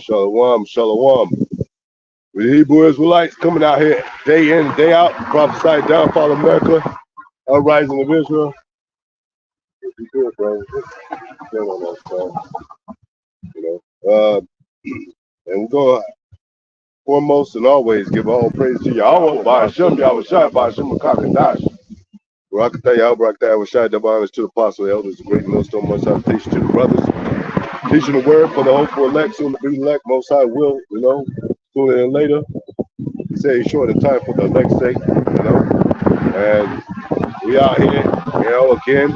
Shalom, shalom. We the Hebrew Israelites coming out here day in and day out, prophesy downfall of America, uprising of Israel. Be good, bro. Good on that, bro. You know, and we're going foremost and always give all praise to Yahweh, by Hashem, Yahweh Shai, by Hashem, Makakadash. Barakatah, Yahweh, Barakatah, Yahweh Shai, double honors to the apostle, elders, the great millstone, most high, teaching to the brothers, teaching the word for the hopeful elect, soon to be elect, most high will, you know, sooner than later. He said he's short of time for the elect's sake, you know, and we out here, you know, again,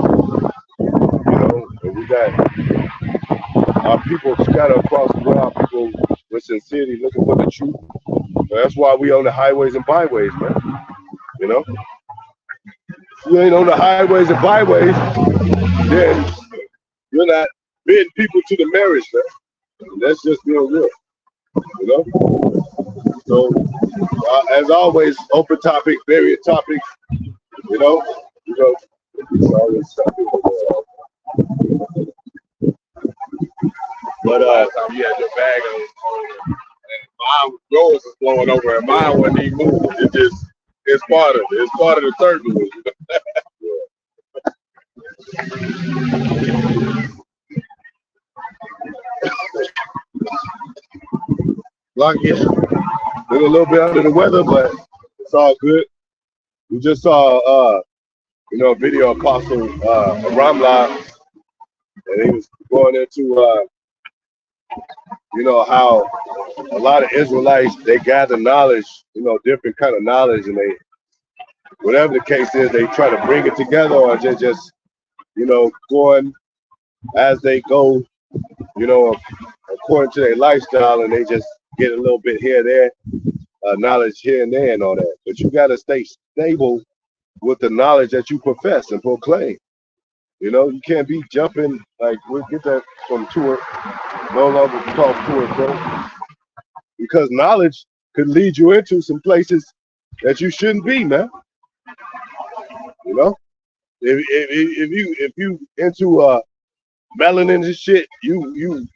you know, and we got our people scattered across the world, people with sincerity looking for the truth. So that's why we on the highways and byways, man. You know, if you ain't on the highways and byways, then you're not bidding people to the marriage, man. And that's just being real, you know. So, as always, open topic, various topics, you know. It's always something. But you had your bag on and yours is blowing over, and mine wasn't even moving. It's part of it. It's part of the turbulence. Lucky, a little bit under the weather, but it's all good. We just saw, you know, a video of Apostle Ramla, and he was going into, you know, how a lot of Israelites, they gather knowledge, you know, different kind of knowledge, and they, whatever the case is, they try to bring it together, or just you know, going as they go, you know, according to their lifestyle, and they just get a little bit here and there, knowledge here and there and all that. But you got to stay stable with the knowledge that you profess and proclaim. You know, you can't be jumping, like, we'll get that from Tour, no longer talk Tour, bro. Because knowledge could lead you into some places that you shouldn't be, man. You know? If you into melanin and shit, you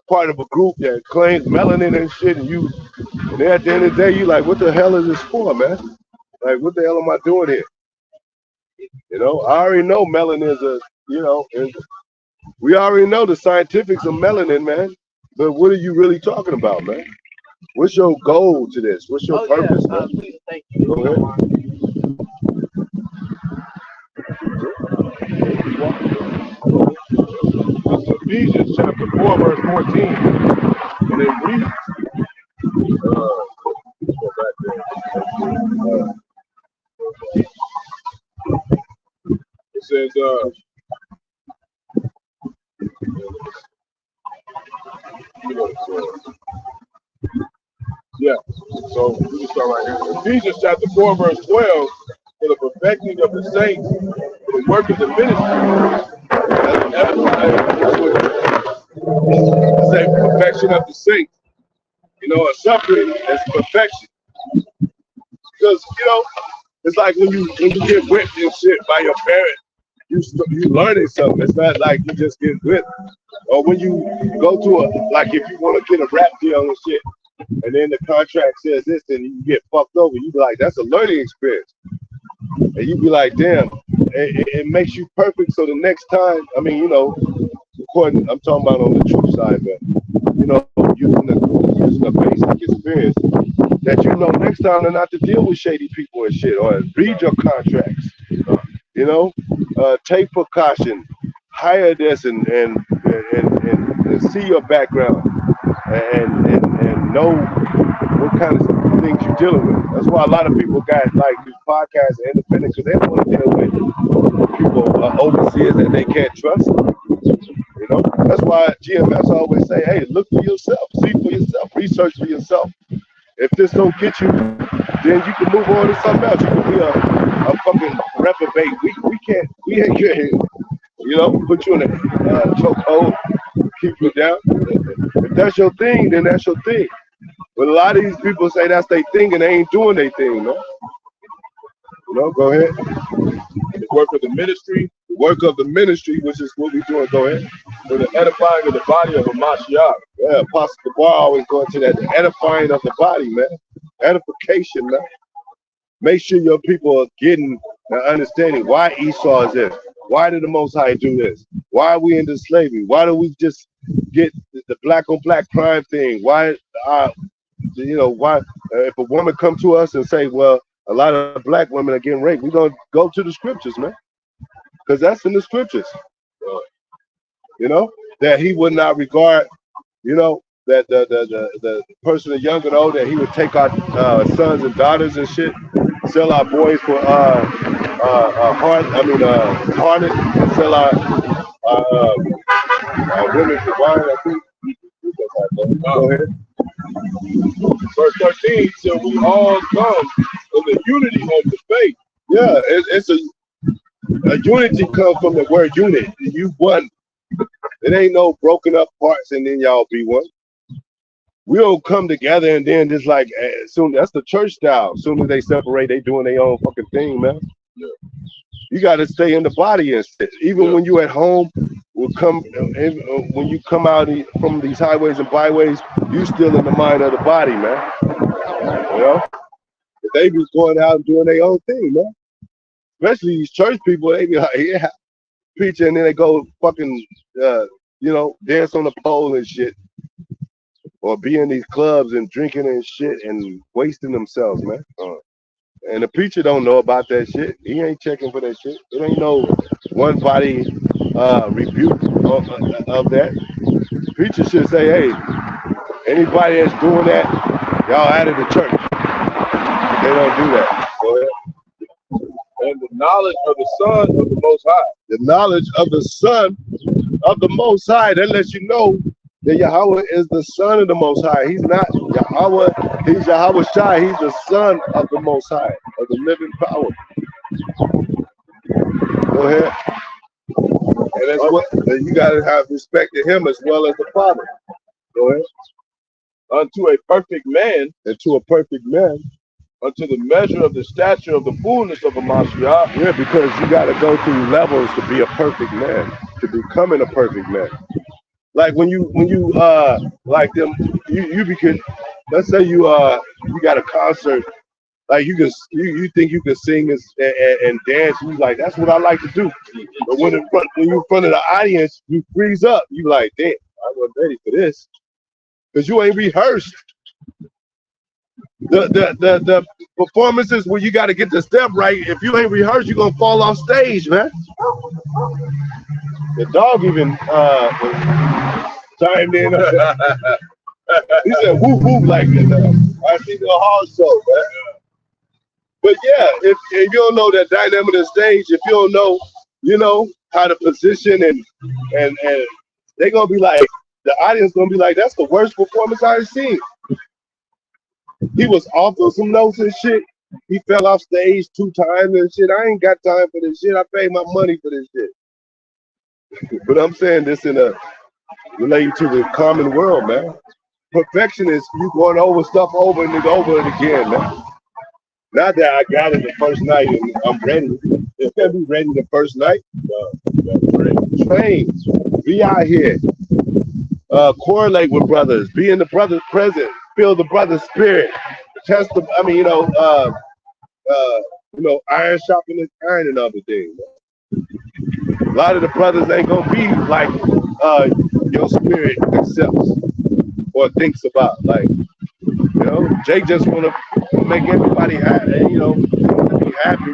part of a group that claims melanin and shit, and then at the end of the day, you like, what the hell is this for, man? Like, what the hell am I doing here? You know, I already know melanin is a, you know, we already know the scientifics of melanin, man. But what are you really talking about, man? What's your goal to this? What's your purpose, man? Thank you. Go ahead. Ephesians chapter 4, verse 14. And it reads, it says, yeah, so we can start right here. Ephesians chapter 4, verse 12, for the perfecting of the saints, for the work of the ministry. Say perfection of the saints. You know, a suffering is perfection. Because, you know, it's like when you get whipped and shit by your parent, you learning something. It's not like you just get whipped. Or when you go to like if you want to get a rap deal and shit, and then the contract says this, and you get fucked over, you be like, that's a learning experience. And you be like, damn, it makes you perfect. So the next time, I mean, you know, according, I'm talking about on the truth side, but you know, using the basic experience that you know next time not to deal with shady people and shit, or read your contracts. You know, take precaution, hire this, and see your background, and know what kind of things you're dealing with. That's why a lot of people got like these podcasts and independent, because they don't want to deal with people overseers that they can't trust. You know, that's why GMS always say, hey, look for yourself, see for yourself, research for yourself. If this don't get you, then you can move on to something else. You can be a fucking reprobate. We ain't here, you know, put you in a chokehold, keep you down. If that's your thing, then that's your thing. But a lot of these people say that's their thing and they ain't doing their thing, man. You know, go ahead. The work of the ministry, The work of the ministry, which is what we doing. Go ahead. for the edifying of the body of a Mashiach. Yeah, Apostle Gabar always going to that, the edifying of the body, man. Edification, man. Make sure your people are getting the understanding why Esau is this. Why did the Most High do this? Why are we into slavery? Why do we just get the black on black crime thing? Why, why if a woman come to us and say, well, a lot of black women are getting raped, we're going to go to the scriptures, man. Because that's in the scriptures. That he would not regard, that the person of young and old, that he would take our sons and daughters and shit, sell our boys for harlot, and sell our women for wine. I think. Go ahead. Verse 13, so we all come in the unity of the faith. Yeah, it's a unity comes from the word unit. You one. It ain't no broken up parts and then y'all be one. We don't come together and then just like soon. That's the church style. As soon as they separate, they doing their own fucking thing, man. Yeah. You got to stay in the body and sit. Even when you at home, when you come out from these highways and byways, you still in the mind of the body, man. They be going out and doing their own thing, man. Especially these church people, they be like, yeah, preaching, and then they go fucking, dance on the pole and shit. Or be in these clubs and drinking and shit and wasting themselves, man. And the preacher don't know about that shit. He ain't checking for that shit. It ain't no one body rebuke of that. The preacher should say, hey, anybody that's doing that, y'all out of the church. They don't do that. Go ahead. And the knowledge of the Son of the Most High. The knowledge of the Son of the Most High. That lets you know that Yahweh is the Son of the Most High. He's not Yahweh. He's Yahweh Shai. He's the Son of the Most High, of the living power. Go ahead. And that's what you got to have respect to him as well as the Father. Go ahead. Unto a perfect man. And to a perfect man. Unto the measure of the stature of the fullness of a Mashiach. Yeah, because you got to go through levels to be a perfect man, to becoming a perfect man. Like when you like them, you become. Let's say you got a concert, like you think you can sing and dance. You like, that's what I like to do. But when you're in front of the audience, you freeze up. You like, damn, I wasn't ready for this, because you ain't rehearsed. The performances where you got to get the step right. If you ain't rehearsed, you're gonna fall off stage, man. The dog even chimed in. He said, "Whoop whoop," like I see the hard show, man. But yeah, if you don't know that dynamic of the stage, if you don't know, how to position and they're gonna be like, the audience gonna be like, that's the worst performance I've seen. He was off of some notes and shit. He fell off stage 2 times and shit. I ain't got time for this shit. I paid my money for this shit. But I'm saying this in a related to the common world, man. Perfection is you going over stuff over and over and again, man. Not that I got it the first night and I'm ready. If I be ready the first night, train, be out here, correlate with brothers, be in the brother's presence, feel the brother's spirit, test the. I mean, iron sharpening iron and other things. A lot of the brothers ain't gonna be like your spirit accepts or thinks about. Like, Jake just wanna make everybody happy, be happy.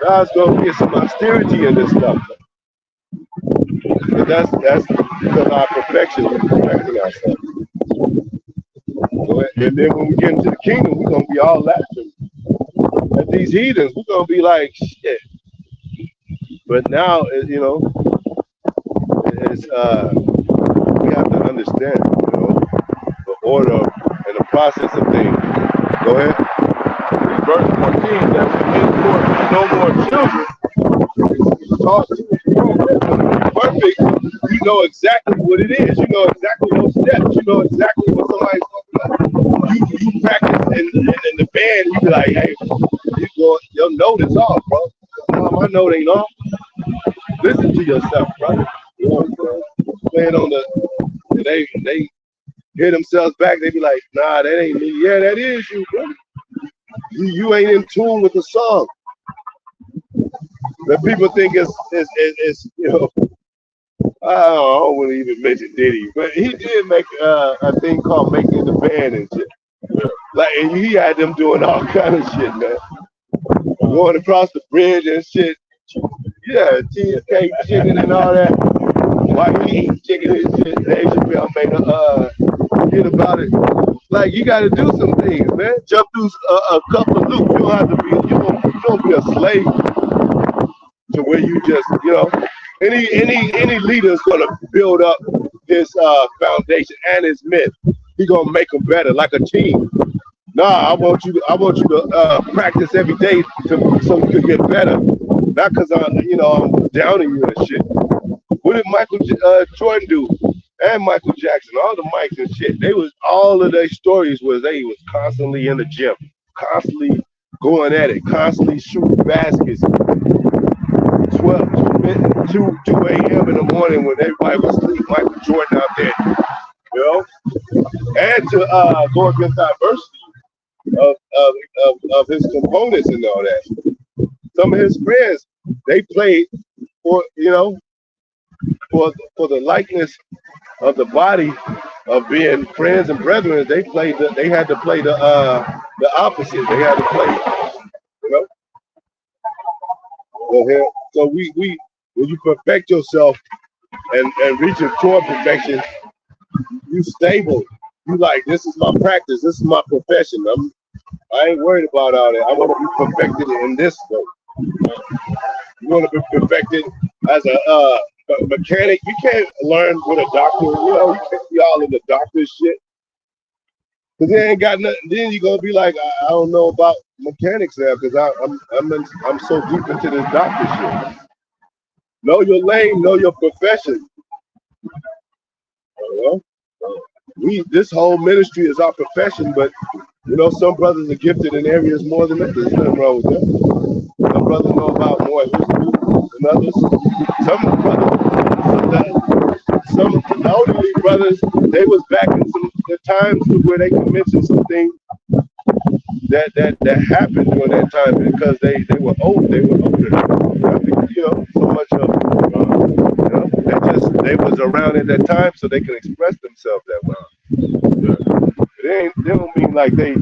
God's gonna get some austerity in this stuff. But that's because our perfection, we're perfecting ourselves. And then when we get into the kingdom, we're gonna be all laughing at these heathens. We're gonna be like, shit. But now, it's we have to understand, the order and the process of things. Go ahead. Verse 14, that we henceforth be no more children. Perfect. You know exactly what it is. You know exactly those steps. You know exactly what somebody's talking about. You practice in the band. You be like, hey, your note is off, bro. My note ain't off. Listen to yourself, brother. You know what I'm saying? playing on the, and they hear themselves back. They be like, nah, that ain't me. Yeah, that is you, bro. You ain't in tune with the song. That people think it's you know. I don't want to even mention Diddy, but he did make a thing called Making the Band and shit. Like, and he had them doing all kind of shit, man. Going across the bridge and shit. Yeah, cheesecake chicken and all that. Why he eat chicken and shit? Dave Chappelle made a hit about it. Like, you got to do some things, man. Jump through a couple of loops. You don't have to be. You don't be a slave to where you just, you know. Any leader is gonna build up his foundation and his myth. He gonna make them better, like a team. Nah, I want you to practice every day so you can get better. Not because I'm downing you and shit. What did Michael Jordan do? And Michael Jackson, all the Mikes and shit. All of their stories was they was constantly in the gym, constantly going at it, constantly shooting baskets. 2 a.m. in the morning when everybody was asleep, Michael Jordan out there, you know, and to go against diversity of his components and all that. Some of his friends, they played for for the likeness of the body of being friends and brethren. They had to play the opposite. They had to play, you know. So we when you perfect yourself and reach toward perfection, you stable. You like, this is my practice, this is my profession. I ain't worried about all that. I want to be perfected in this though. You want to be perfected as a mechanic. You can't learn with a doctor. You can't be all in the doctor shit. Cause they ain't got nothing. Then you're gonna be like, I don't know about mechanics now, because I'm so deep into this doctor shit. Know your lane, know your profession. This whole ministry is our profession, but some brothers are gifted in areas more than others. There's nothing wrong with that. Some brothers know about more history than others. Some elderly brothers, they was back in the times where they could mention some things that happened during that time because they were old. They were older. I think, so much of they was around at that time so they could express themselves that well. They don't mean like they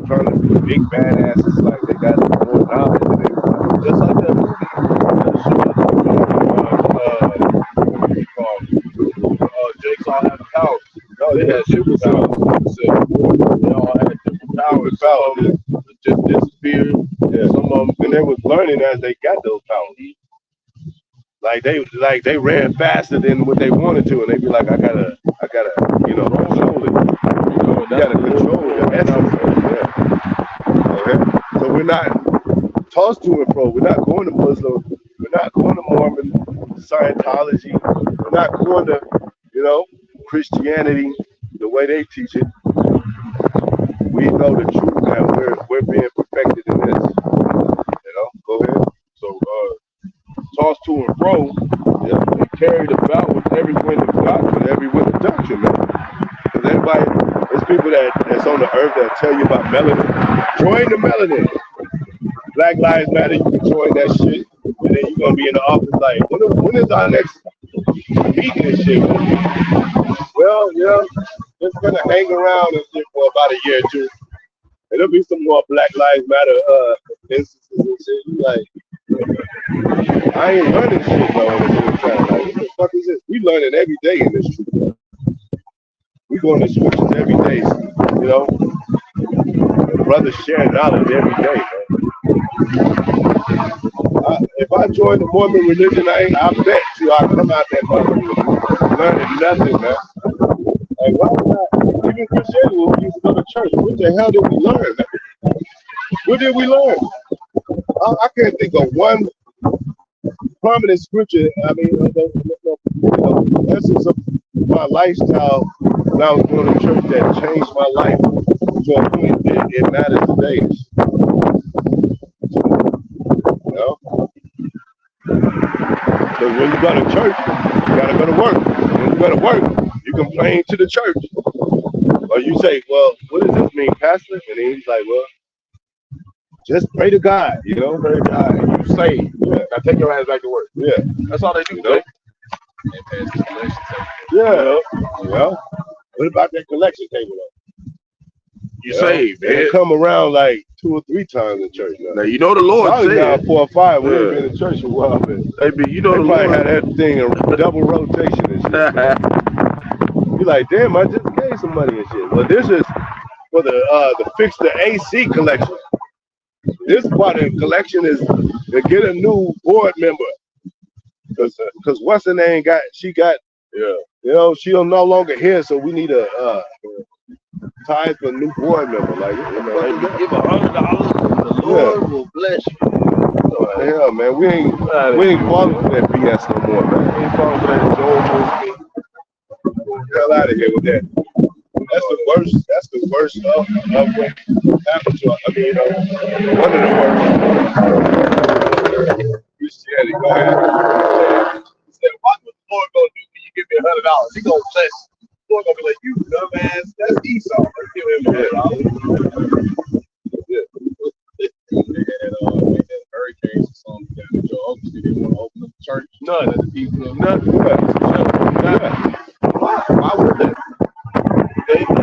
trying to be big badasses, like they got more knowledge than everybody. Just like that movie. Jake's all had powers. No, they had superpowers. So they all had different powers. Some of them just disappeared. Yeah. Some of them, and they was learning as they got those powers. Like they ran faster than what they wanted to, and they be like, I gotta, control it. You gotta control your essence. Yeah. Okay. So we're not tossed to and fro. We're not going to Muslim. We're not going to Mormon, Scientology. We're not going to, Christianity the way they teach it. We know the truth now. We're being perfected in this. Go ahead. So tossed to and fro, and carried about with every wind of God, with every wind of doctrine, man. Because there's people that's on the earth that tell you about melanin. Join the melanin. Black Lives Matter, you can join that shit. And then you're going to be in the office like, when is our next meeting and shit? Well, it's going to hang around and shit for about a year or two. And there'll be some more Black Lives Matter instances and shit. You like, I ain't learning shit though in this time. Like, what the fuck is this? We learning every day in this truth. We going to switches every day, brothers share knowledge every day, man. If I join the Mormon religion, I bet you I come out that motherfucker learning nothing, man. Like, why not? Even Christianity, when we used to go to church, what the hell did we learn, man? What did we learn? I can't think of one prominent scripture. I mean, the essence of my lifestyle when I was going to church that changed my life to a point that it matters today. Because when you go to church, you gotta go to work. When you go to work, you complain to the church. Or you say, well, what does this mean, Pastor? And then he's like, well, just pray to God, you know, pray to God, and you saved. Yeah. Now take your ass back to work. Yeah. That's all they do, you know? Yeah. Well, what about that collection table though? You saved, man. They come around like 2 or 3 times in church now. Now you know the Lord said now 4 or 5 when they've been in church for a while, man. You know they probably had that thing in double rotation and shit. You're like, damn, I just gave some money and shit. Well, this is for the fix the AC collection. This part of the collection is to get a new board member. Cause what's her name she got you know, she no longer here, so we need a time for a new board member. Like, you know, give $100, the Lord will bless you. Yeah, man, we ain't falling for that BS no more, man. We ain't falling for that Joel. Hell out of here with that. That's the worst. That's the worst of what happened to us. I mean, one of the worst. Christianity, go ahead. He said, "Watch what the Lord gonna do when you give me $100. He gonna bless you. The Lord gonna be like, you dumbass. That's Esau. Let's give him $100." Hurricanes or something down in Joe Oaks, they didn't want to open up the church. None of the people, nothing. Why would they? They get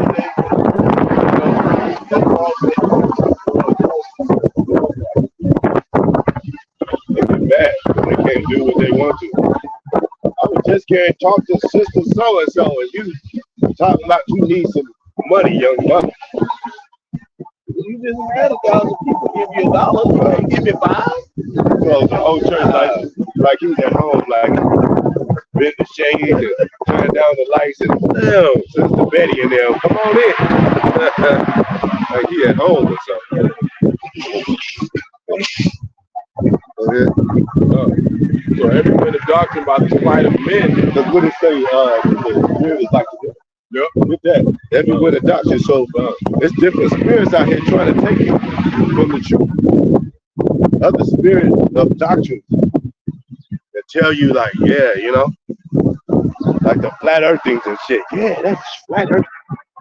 mad when they can't do what they want to. I was just can't talk to sister so and so, and you talking about you need some money, young mother. You just had 1,000 people give you $1, you give me 5. So the whole church like he was at home, like bend the shades and turn down the lights and damn, Sister Betty and them, come on in. Like he at home or something. So every minute doctrine about the flight of men. Because what it say, the spirit is like the yep, with that. Every with a doctrine. So it's different spirits out here trying to take you from the truth. Other spirits of doctrines that tell you like, yeah, you know, like the flat earth things and shit. Yeah, that's flat earth.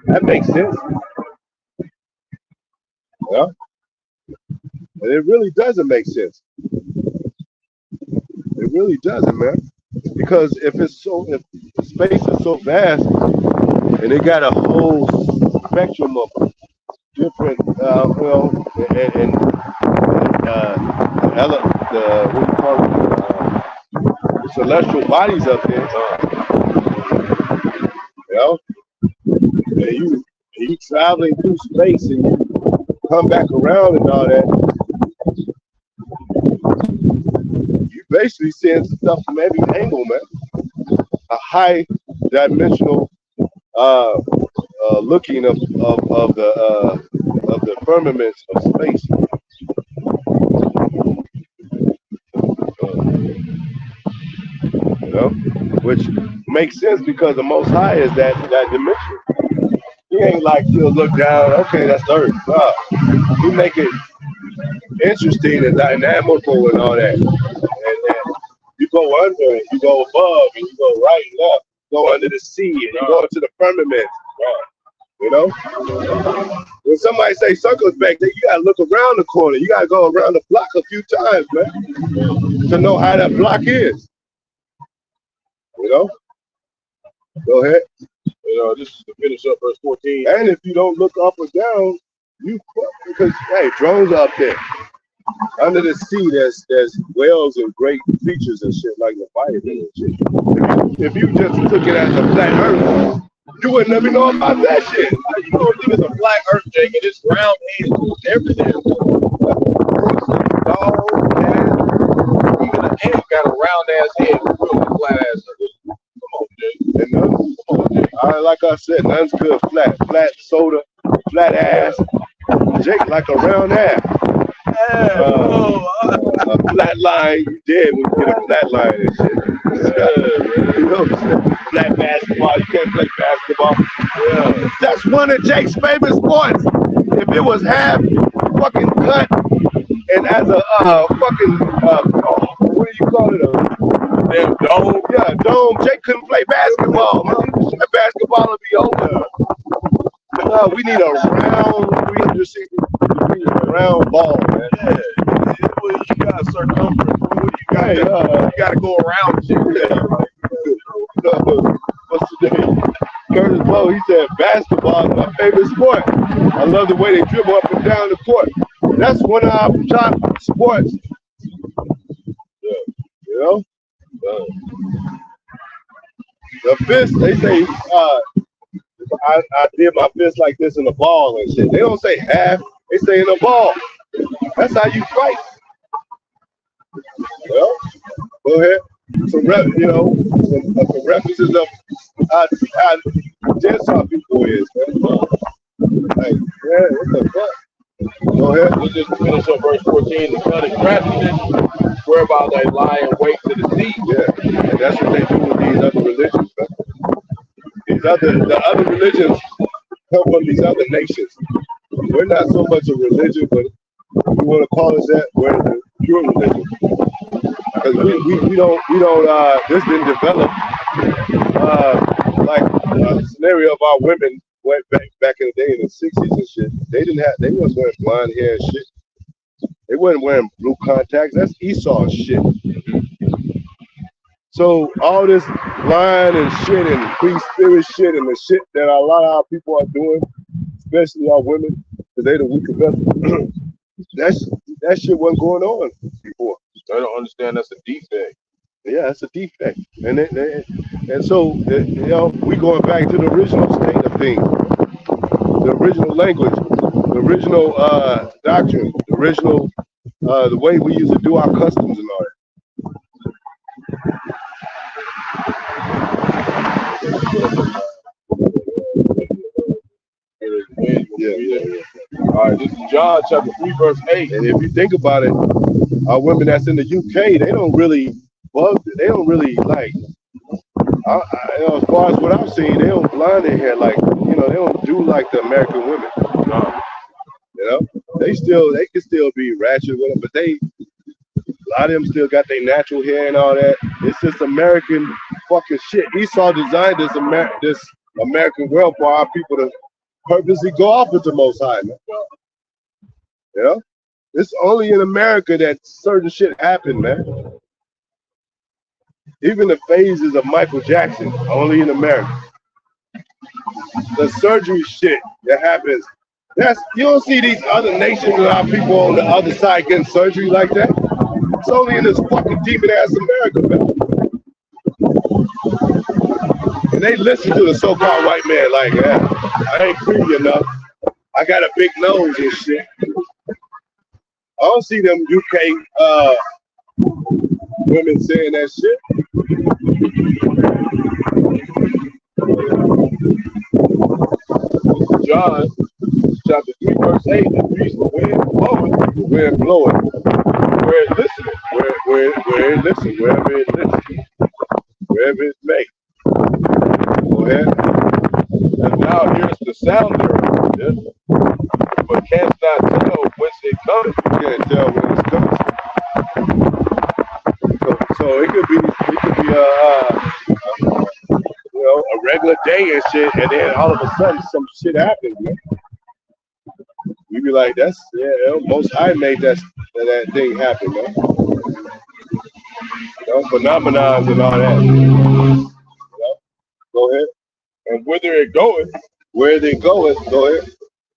That makes sense. Yeah. And it really doesn't make sense. It really doesn't, man. Because if space is so vast and it got a whole spectrum of different the celestial bodies up there, you know, and you traveling through space and you come back around and all that. You basically seeing stuff from every angle, man. A high dimensional looking of the firmaments of space. You know, which makes sense because the Most High is that dimension. He ain't like he'll look down. Okay, that's Earth. No, he make it interesting and dynamical and all that. And you go under and you go above and you go right and left. You go under the sea and you go into the firmament. You know? When somebody say circles back there, you gotta look around the corner. You gotta go around the block a few times, man, to know how that block is. You know? Go ahead. You know, this is to finish up verse 14. And if you don't look up or down, you because hey, drones are up there. Under the sea, there's whales and great features and shit like the vitamin and shit. If you just took it as a flat earth, you wouldn't ever know about that shit. You don't think it's a flat earth, Jake, and it's round heads everything. Dog, man. Even an ant got a round ass head with a flat ass earth. Come on, Jake. And none, come on, Jake. Like I said, none's good. Flat soda, flat ass. Jake like a round ass. A flat line, you dead when you get a flat line and shit. You know, flat basketball, you can't play basketball. Yeah. That's one of Jake's favorite sports. If it was half fucking cut and as a fucking what do you call it? Damn Jake couldn't play basketball, man. That basketball would be over. No, we need a round 360 round ball, man. Yeah. Well, you got a circumference. You got to go around shit. What's the name? Curtis Blow, he said, basketball is my favorite sport. I love the way they dribble up and down the court. That's one of our top sports. Yeah. You know? The fist, they say, I did my fist like this in a ball and shit. They don't say half, they say in a ball. That's how you fight. Well, go ahead. Some references of how dense our people is, man. Like, yeah, what the fuck? Go ahead. We'll just finish up verse 14. The cunning craftiness, whereby they lie in wait to deceive. Yeah, and that's what they do with these other religions, man. The other religions come from these other nations. We're not so much a religion, but if you want to call us that, we're the pure religion. Because we don't this didn't develop like a scenario of our women went back in the day in the 60s and shit. They wasn't wearing blonde hair and shit. They wasn't wearing blue contacts. That's Esau shit. So all this lying and shit and free spirit shit and the shit that a lot of our people are doing, especially our women, because they the weaker vessel. that shit wasn't going on before. I don't understand. That's a defect. Yeah, it's a defect, and so we going back to the original state of things, the original language, the original doctrine, the original the way we used to do our customs and all that. Yeah. All right, this is John chapter 3, verse 8. And if you think about it, our women that's in the UK, they don't really like. As far as what I've seen, they don't blonde their hair like, they don't do like the American women. No. They can still be ratchet with them, but a lot of them still got their natural hair and all that. It's just American fucking shit. Esau designed this American world for our people to purposely go off with the Most High, man. It's only in America that certain shit happen, man. Even the phases of Michael Jackson, only in America. The surgery shit that happens, you don't see these other nations and our people on the other side getting surgery like that. It's only in this fucking demon ass America, man. And they listen to the so-called white man like, I ain't pretty enough. I got a big nose and shit. I don't see them UK women saying that shit. John chapter 3, verse 8, the breeze of the wind blowing, where it listening, where it listen, wherever it listens, wherever it's made. Go ahead. And now here's the sound thereof, but canst not tell whence it cometh. You can't tell when it's coming. So it could be a regular day and shit, and then all of a sudden some shit happens, man. You be like, Most High made that thing happen, man. Phenomenons and all that. Go ahead. And whither it goeth, where they going, go ahead.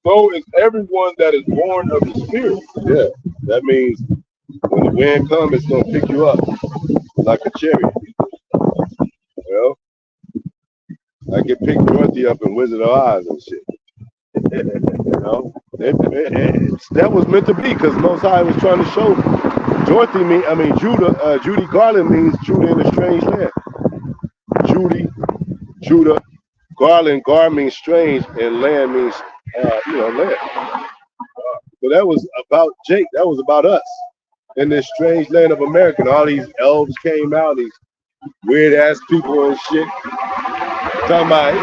So is everyone that is born of the Spirit. Yeah, that means when the wind comes, it's gonna pick you up like a cherry. I can pick Dorothy up in Wizard of Oz and shit. That was meant to be, because Most High was trying to show Judy Garland means Judah in a strange land. Judah, Garland, Gar means strange, and land means land. So that was about Jake. That was about us in this strange land of America. And all these elves came out, these weird ass people and shit. Talking about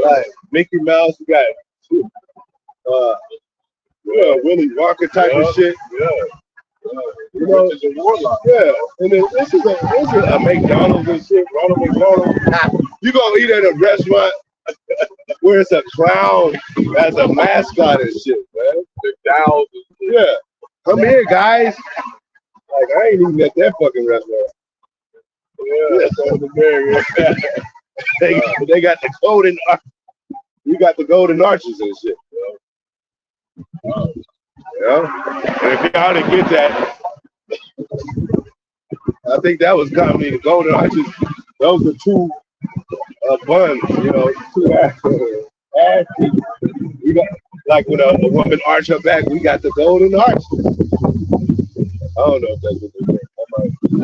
like Mickey Mouse, you got Willy Wonka type of shit. Yeah. You know, It's a warlock. yeah. And then this is a McDonald's and shit, Ronald McDonald. You gonna eat at a restaurant where it's a clown as a mascot and shit, man. McDowell's. Yeah. Come here, guys. Like, I ain't eating at that fucking restaurant. Yeah, that's American. They got the golden, you got the golden arches and shit. You know? And if y'all didn't get that, I think that was comedy. The golden arches, those are two buns, you know, two ass cheeks. We got, like when a woman arch her back, we got the golden arch. I don't know if that's what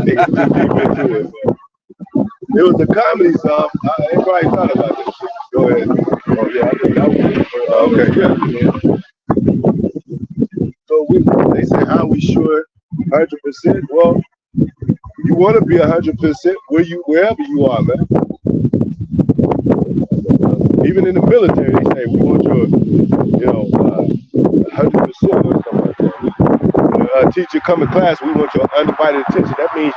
they said. It was a comedy song. Everybody thought about this shit. Go ahead. Oh yeah, I think that was Okay, yeah. So they say, how we sure 100%? Well, you want to be 100% wherever you are, man. Even in the military, they say we want your, 100% or something like that. A teacher come in class, we want your undivided attention. That means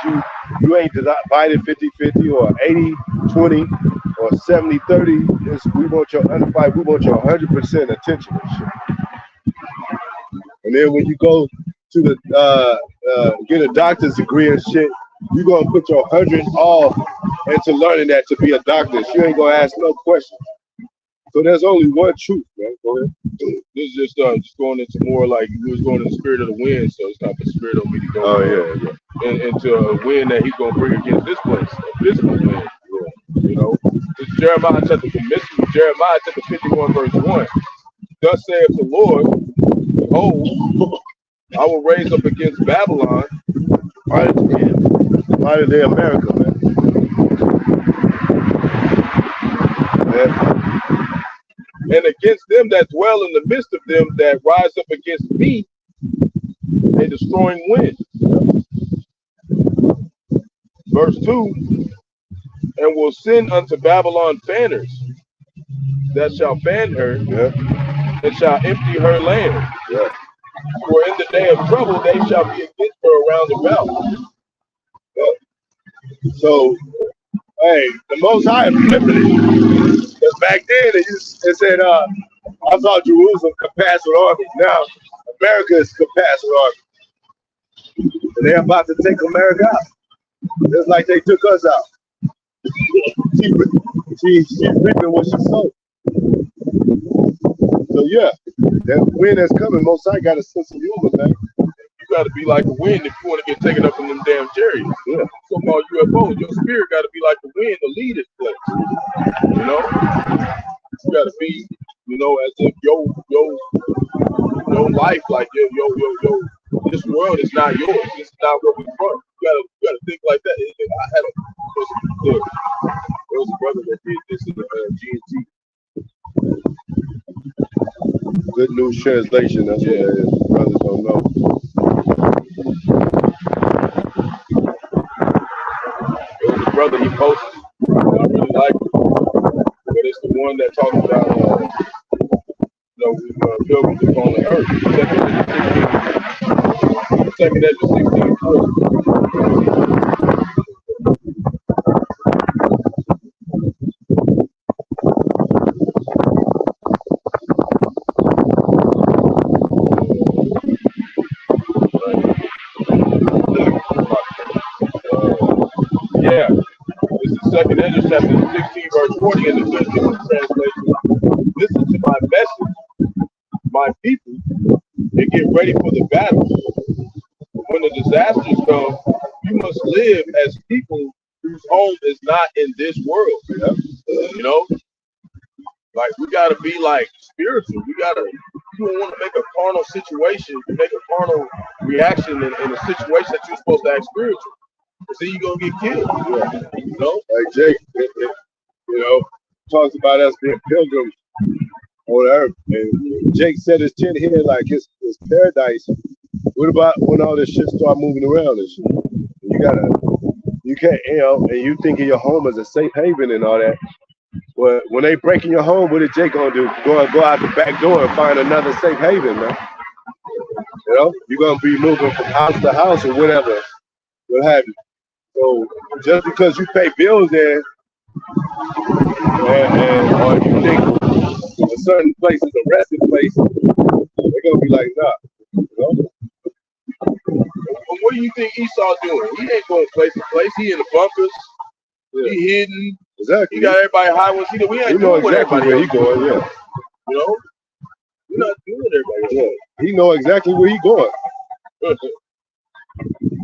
you ain't divided 50-50 or 80-20 or 70-30. We want your undivided, we want your 100% attention and shit. And then when you go to the get a doctor's degree and shit, you're gonna put your 100 all into learning that to be a doctor. You ain't gonna ask no questions. So there's only one truth, man. Go ahead. This is just going into more like we was going in the spirit of the wind, so it's not the spirit of me to go into a wind that he's gonna bring against this place, a physical wind. Yeah. You know, it's Jeremiah chapter 51 verse 1. Thus saith the Lord, behold, I will raise up against Babylon. Why are they America, man? And against them that dwell in the midst of them that rise up against me, a destroying wind. Verse 2, and will send unto Babylon fanners that shall fan her, and shall empty her land. Yeah. For in the day of trouble they shall be against her around about. Yeah. So, hey, the Most High flipped it. Because back then it said, I thought Jerusalem could pass with armies. Now America is could pass with armies. And they're about to take America out. Just like they took us out. She's reaping what she sowed. So yeah, that wind that's coming, Most High got a sense of humor, man. You got to be like the wind if you want to get taken up in them damn chariots. Yeah. So-called UFOs. Your spirit got to be like the wind to lead this place. You know, you got to be, as if your life, like your this world is not yours. This is not where we from. You gotta think like that. There was a brother that did this in the GNT. Good News Translation, that's what it is. Brothers don't know. There was a brother he posted. I really like it. But it's the one that talks about pilgrims upon the earth. Second Ezra 16:4. Yeah, this is Second Ezra chapter 16 verse 40 in the Good News Translation. Listen to my message, my people, and get ready for the battle. When the disasters come, you must live as people whose home is not in this world. Like we gotta be like spiritual. You don't want to make a carnal situation, you make a carnal reaction in a situation that you're supposed to act spiritual. So you're gonna get killed. Like Jake, talks about us being pilgrims on earth. And Jake said his tent here like his paradise. What about when all this shit start moving around and shit? You can't, and you think of your home as a safe haven and all that. Well, when they break in your home, what is Jake gonna do? Go out the back door and find another safe haven, man. You know, you're gonna be moving from house to house or whatever, what have you. So just because you pay bills there, or if you think a certain place is a resting place, they're gonna be like, nah. You know? But what do you think Esau doing? He ain't going place to place. He in the bunkers. Yeah. He hidden. Exactly. He got everybody high ones. We ain't know doing exactly where he going. Yeah. You know, we're not doing everybody. Yeah. He know exactly where he going. You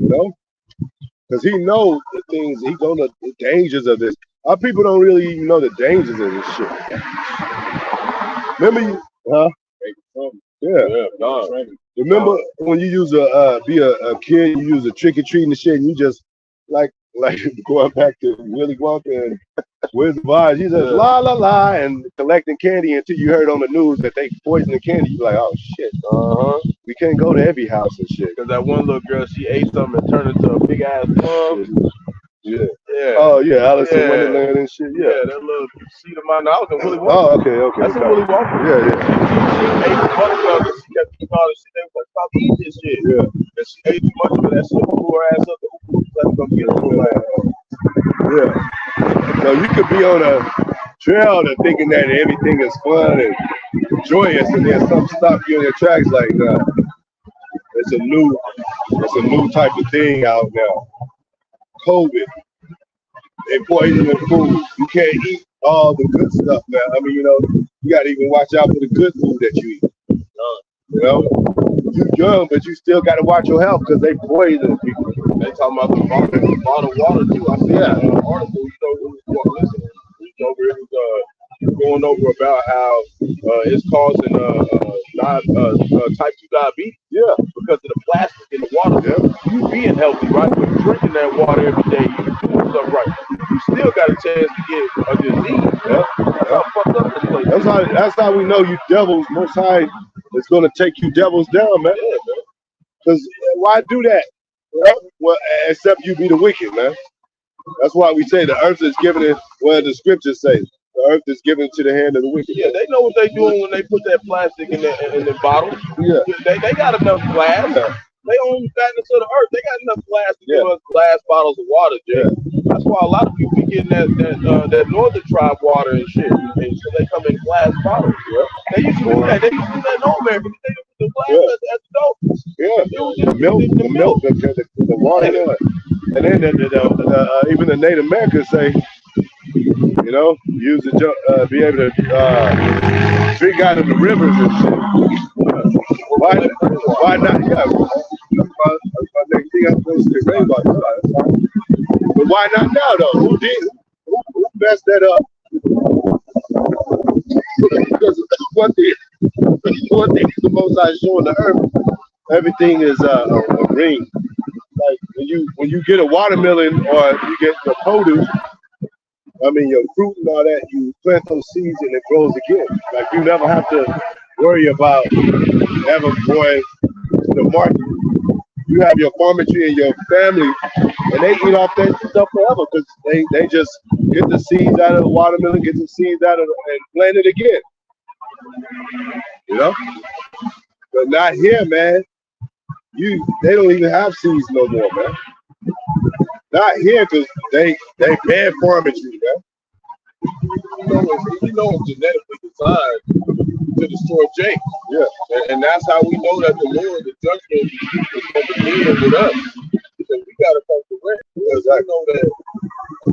know, because he knows the things. He know the dangers of this. Our people don't really even know the dangers of this shit. Remember you? Huh? Yeah. No. Remember when you used to be a kid, you used a trick or treating and shit, and you just like going back to Willy Wonka and Wizard of Oz, you just la la la and collecting candy until you heard on the news that they poisoned the candy. You like, oh shit, we can't go to every house and shit. Because that one little girl, she ate something and turned into a big ass plum. Yeah. Oh yeah, Alice in Wonderland and shit. Yeah. That little seed of mine. I was in Willy Wonka. Oh, okay. That's in Willy Wonka. Yeah. She ate buttermilk and she kept eating all this shit. They was like, stop eating this shit. Yeah. And she ate too much of it. That shit blew her ass up. Let's go get her. Yeah. So you could be on a trail and thinking that everything is fun and joyous, and then something stop you in your tracks like, nah. It's a new type of thing out now. COVID. They poison the food. You can't eat all the good stuff, man. I mean, you know, you gotta even watch out for the good food that you eat. You know, you're young, but you still gotta watch your health because they poison people. They talking about the bottled water too. I see an article. You know, it was going over about how it's causing type 2 diabetes. Yeah, because of the plastic in the water. Yeah. You being healthy, right? But drinking that water every day, you doing something right. You still got a chance to get a disease. Yeah. That's how fucked up this place. That's how we know you devils. Most High is gonna take you devils down, man. Yeah, man. Because why do that? Well, except you be the wicked, man. That's why we say the earth is given it. Well, the scriptures say the earth is given to the hand of the wicked. Yeah, they know what they doing when they put that plastic in the bottles. Yeah, they got enough glass. Yeah. They own fatness of the earth. They got enough glass to give us glass bottles of water, Jay. Yeah. That's why a lot of people be getting that northern tribe water and shit. And so they come in glass bottles. Yeah. They used to do that. They used to do that in America. They put the glass at the door. Yeah, the milk, the water. Yeah. And then even the Native Americans say, you know, use the be able to drink out of the rivers and shit. Why not? Yeah, that's my next thing I'm supposed to say about that. But why not now though? Who messed that up? Because one thing the Most High showing the earth, everything is a ring. Like when you get a watermelon or you get your produce, I mean your fruit and all that, you plant those seeds and it grows again. Like you never have to worry about ever going to the market. You have your pharmacy and your family, and they eat off that stuff forever because they just get the seeds out of the watermelon, get the seeds out of and plant it again. You know, but not here, man. They don't even have seeds no more, man. Not here because they ban pharmacy, man. You know it's genetically designed to destroy Jake. Yeah. And that's how we know that the Lord, the judgment is going to begin with us. Because we got to come correct. Because I know that,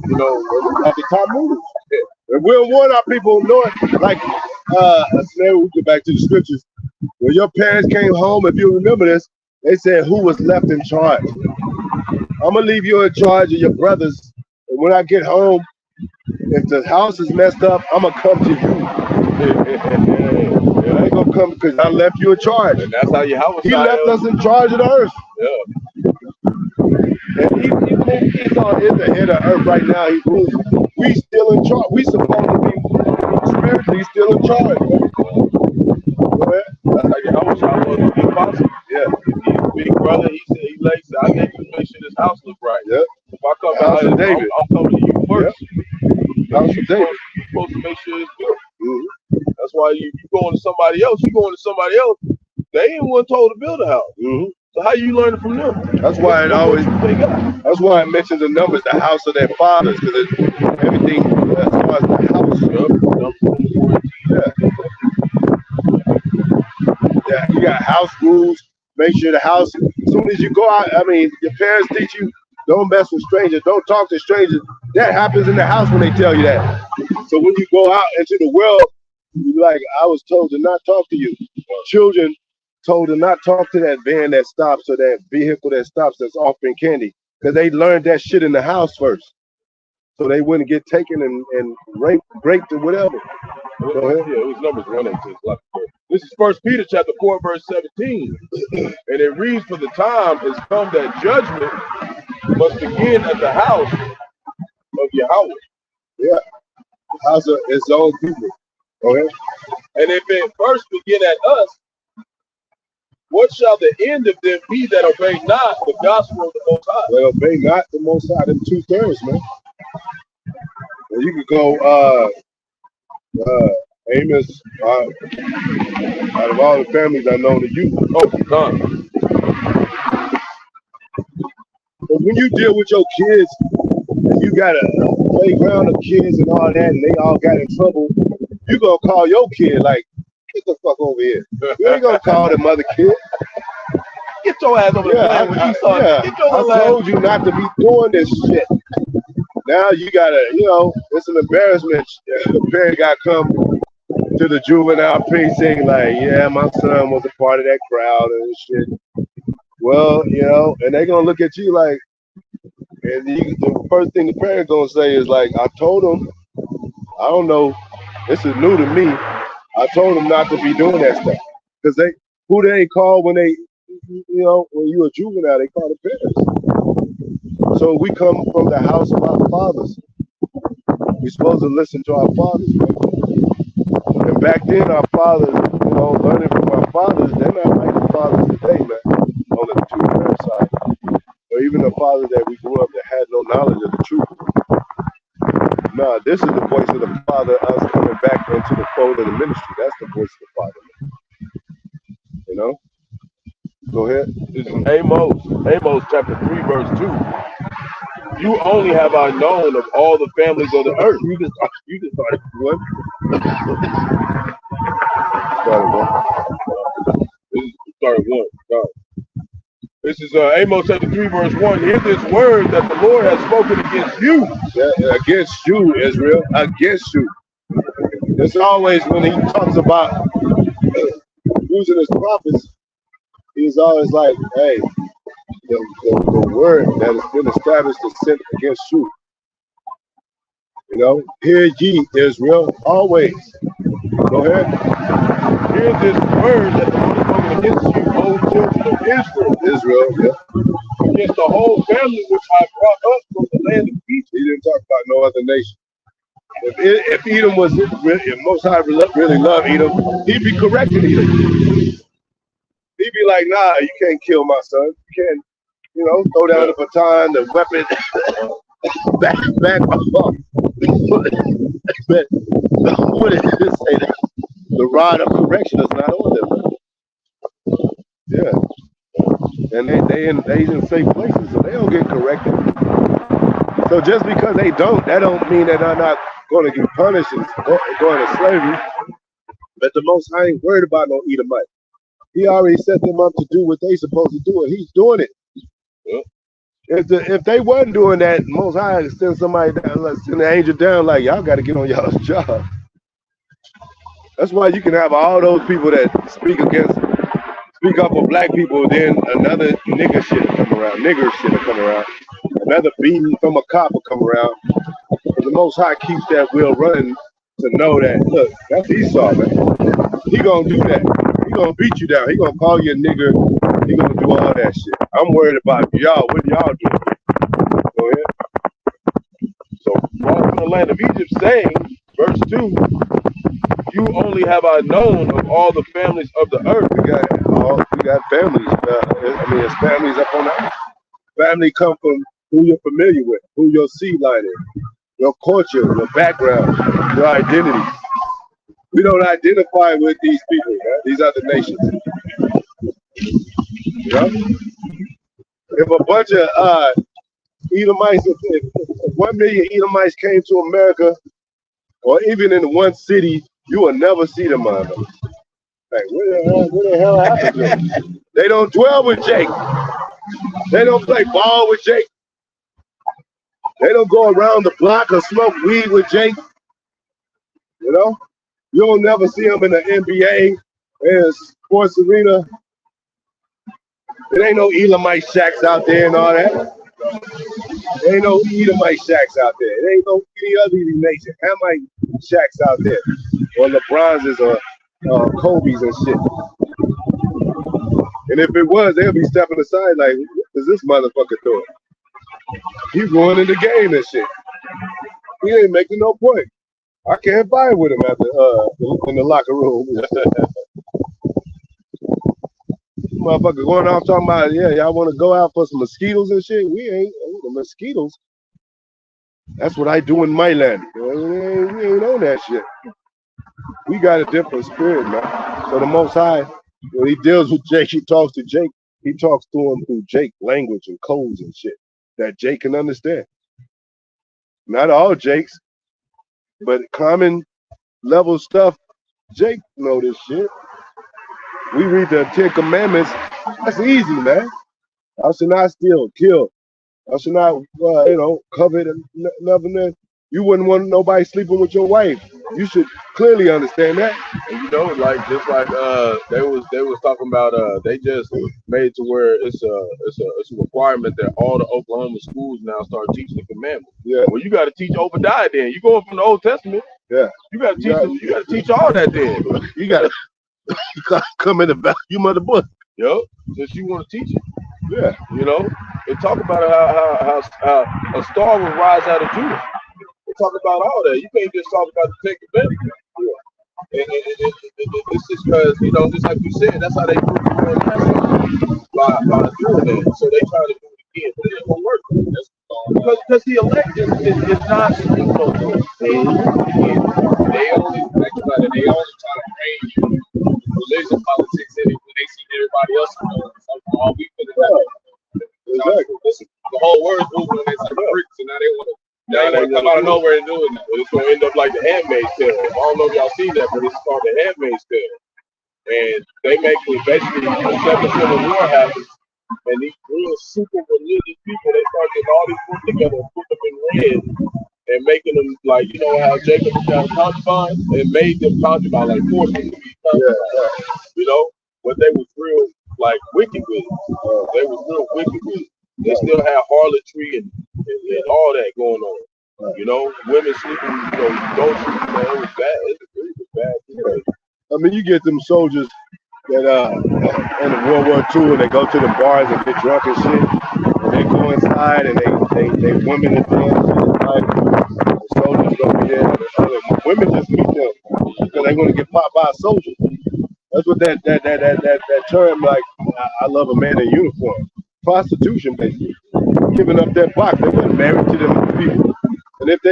you know, at the top movers. Yeah. And we'll warn our people north. Like, we'll get back to the scriptures. When your parents came home, if you remember this, they said, who was left in charge? I'm going to leave you in charge of your brothers. And when I get home, if the house is messed up, I'm going to come to you. I ain't going to come because I left you in charge. And that's how your house. He left us in charge of the earth. Yeah. And he's the head of earth right now. He's ruling. We still in charge. We supposed to be spiritually still in charge. That's how your house was to be possible. Yeah. He's a big brother. He said, he lays, I need to make sure this house look right. Yeah. If I come out, David. I'm coming to you first. Yeah. House of David. You're supposed to make sure it's good. Mm-hmm. That's why you going to somebody else. You going to somebody else. They ain't one told to build a house. Mm-hmm. So how you learning from them? That's why it always. They got. That's why it mentions the numbers, the house of their fathers, because everything as far as the house. Yeah, you got house rules. Make sure the house. As soon as you go out, I mean, your parents teach you don't mess with strangers, don't talk to strangers. That happens in the house when they tell you that. So when you go out into the world, you be like, I was told to not talk to you. Children told to not talk to that van that stops or that vehicle that stops that's offering candy, because they learned that shit in the house first, so they wouldn't get taken and raped or whatever. Go ahead. Yeah, it was Numbers 1:18. This is 1 Peter chapter 4 verse 17, and it reads, "For the time has come that judgment must begin at the house of Yahweh." Yeah, the house of its own people. Go ahead. And if it first begin at us, what shall the end of them be that obey not the gospel of the Most High? They obey not the Most High. Them 2/3, man. And you could go Amos, out of all the families I know to you. Oh, done. But when you deal with your kids, and you got a playground of kids and all that, and they all got in trouble, you gonna call your kid like, get the fuck over here. You ain't gonna call the mother kid. Get your ass over there. I told you not to be doing this shit. Now you gotta, it's an embarrassment. The parent got come to the juvenile precinct like, yeah, my son was a part of that crowd and shit. Well, and they gonna look at you like, and the first thing the parent gonna say is like, I told him, I don't know, this is new to me. I told them not to be doing that stuff. Because who they call when they, when you a juvenile, they call the parents. So we come from the house of our fathers. We're supposed to listen to our fathers, man. And back then, our fathers, learning from our fathers, they're not like the fathers today, man, on the two-parent side. Or even the fathers that we grew up that had no knowledge of the truth. No, this is the voice of the Father, us coming back into the fold of the ministry. That's the voice of the Father. Go ahead. This is Amos chapter 3 verse 2. You only have I known of all the families of the earth. You just started what? Started one. This is Amos chapter 3 verse 1. Hear this word that the Lord has spoken against you. Yeah, against you, Israel. Against you. It's always when he talks about using his prophets, he's always like, hey, the word that has been established is sent against you. Hear ye, Israel, always. Go ahead. Hear this word that the Lord has spoken against you, O children of Israel. Israel, yeah. Against the whole family which I brought up from the land of Egypt. He didn't talk about no other nation. If Edom was if Most High really loved Edom, he'd be correcting Edom. He'd be like, nah, you can't kill my son. You can't, throw down the baton, the weapon, back off. What did it say? That the rod of correction is not on them. Yeah. And they in safe places, so they don't get corrected. So just because they don't, that don't mean that they're not going to get punished and going to slavery. But the Most High ain't worried about no Edomite. He already set them up to do what they supposed to do, and he's doing it. Yeah. If they wasn't doing that, Most High send somebody down, send an angel down, like, y'all got to get on y'all's job. That's why you can have all those people that speak up for black people, then another nigger shit will come around. Another beating from a cop will come around. But the Most High keeps that wheel running to know that, look, that's Esau, man. He gonna do that. He gonna beat you down. He gonna call you a nigger. He gonna do all that shit. I'm worried about y'all. What y'all doing? Go ahead. So, brought from the land of Egypt, saying, verse 2, you only have I known of all the families of the earth. We got families. It's families up on the earth. Family come from who you're familiar with, who your seed line is, your culture, your background, your identity. We don't identify with these people, right? These other nations. You know? If a bunch of Edomites, if 1 million Edomites came to America, or even in one city, you will never see them motherfuckers. Like, what the hell happened to them? They don't dwell with Jake. They don't play ball with Jake. They don't go around the block or smoke weed with Jake. You know? You'll never see them in the NBA and sports arena. There ain't no Elamite shacks out there and all that. There ain't no Edomite shacks out there. There ain't no any other nation. Hamite shacks out there. Or LeBron's or Kobe's and shit. And if it was, they'll be stepping aside like, what is this motherfucker doing? He's ruining the game and shit. He ain't making no point. I can't fight with him after in the locker room. Motherfucker going out talking about, yeah, y'all want to go out for some mosquitoes and shit? We ain't the mosquitoes. That's what I do in my land. We ain't on that shit. We got a different spirit, man. So the Most High, when he deals with Jake, he talks to Jake. He talks to him through Jake language and codes and shit that Jake can understand. Not all Jakes, but common level stuff. Jake know this shit. We read the 10 Commandments. That's easy, man. I should not steal, kill. I should not, covet and nothing. You wouldn't want nobody sleeping with your wife. You should clearly understand that. And like just like they was talking about they just made it to where it's a requirement that all the Oklahoma schools now start teaching the commandments. Yeah. Well, you got to teach Obadiah then. You going from the Old Testament. Yeah. You got to teach. You got to teach all that then. You got to come in the volume of the book. Yo, since you want to teach it. Yeah. They talk about how a star will rise out of Judah. They talk about all that. You can't just talk about the 10 Commandments. And it's just because, just like you said, that's how they do it by doing that. So they try to do it again, but it ain't gonna work. Because the elect is not, they only try to bring religion politics in it when they see everybody else doing something. All we feel exactly. The whole world's moving on these bricks, and now they want to. Now they come out of nowhere and do it. It's gonna end up like The Handmaid's Tale. I don't know if y'all seen that, but it's called The Handmaid's Tale. And they make basically a second civil war happens, and these real super religious people, they start getting all these groups together and put them in red and making them like, how Jacob got concubines and made them concubines, like forced them to be concubines. But they was real like wicked with it. They was real wicked with it. They still had harlotry and all that going on. Women sleeping, don't sleep, man. It was bad. It was bad. I mean, you get them soldiers that in World War II and they go to the bars and get drunk and shit. And they go inside and they women and dance and like the soldiers go be there. And women just meet them because they're gonna get popped by a soldier. That's what that term like. I love a man in uniform. Prostitution, basically. Giving up that box. They weren't married to them people. And if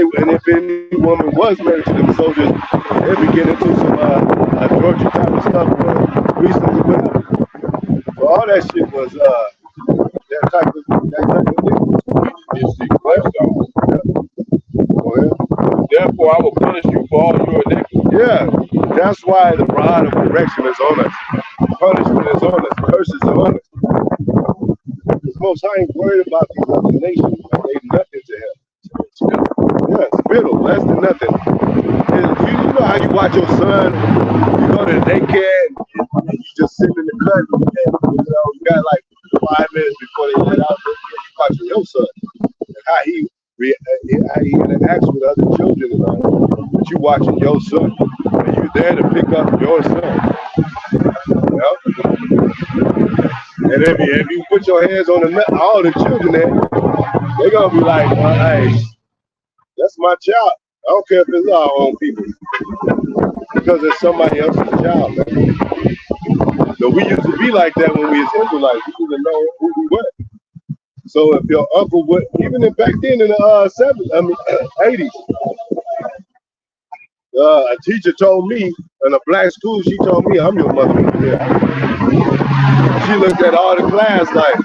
any woman was married to them soldiers, they'd be getting into some torture type of stuff, reasons or whatever. So all that shit was that type of thing. It's the lifestyle. Therefore, I will punish you for all your iniquities. Yeah, that's why the rod of correction is on us. Punishment is on us. Curses are on us. The Most High ain't worried about these other nations. They nothing to him. Yeah, spittle, less than nothing. You know how you watch your son, you go to the daycare and you just sit in the cut and you got like 5 minutes before they let out. You watching your son and how he interacts with other children and all. But you watching your son and you there to pick up your son. And if you put your hands on all the children there, they're gonna be like, well, hey, that's my child. I don't care if it's our own people. Because it's somebody else's child, man. So we used to be like that when we was Israelites. We didn't know who we were. So if your uncle would, even back then in the 80s, a teacher told me in a black school, she told me, I'm your mother. Yeah. She looked at all the class like,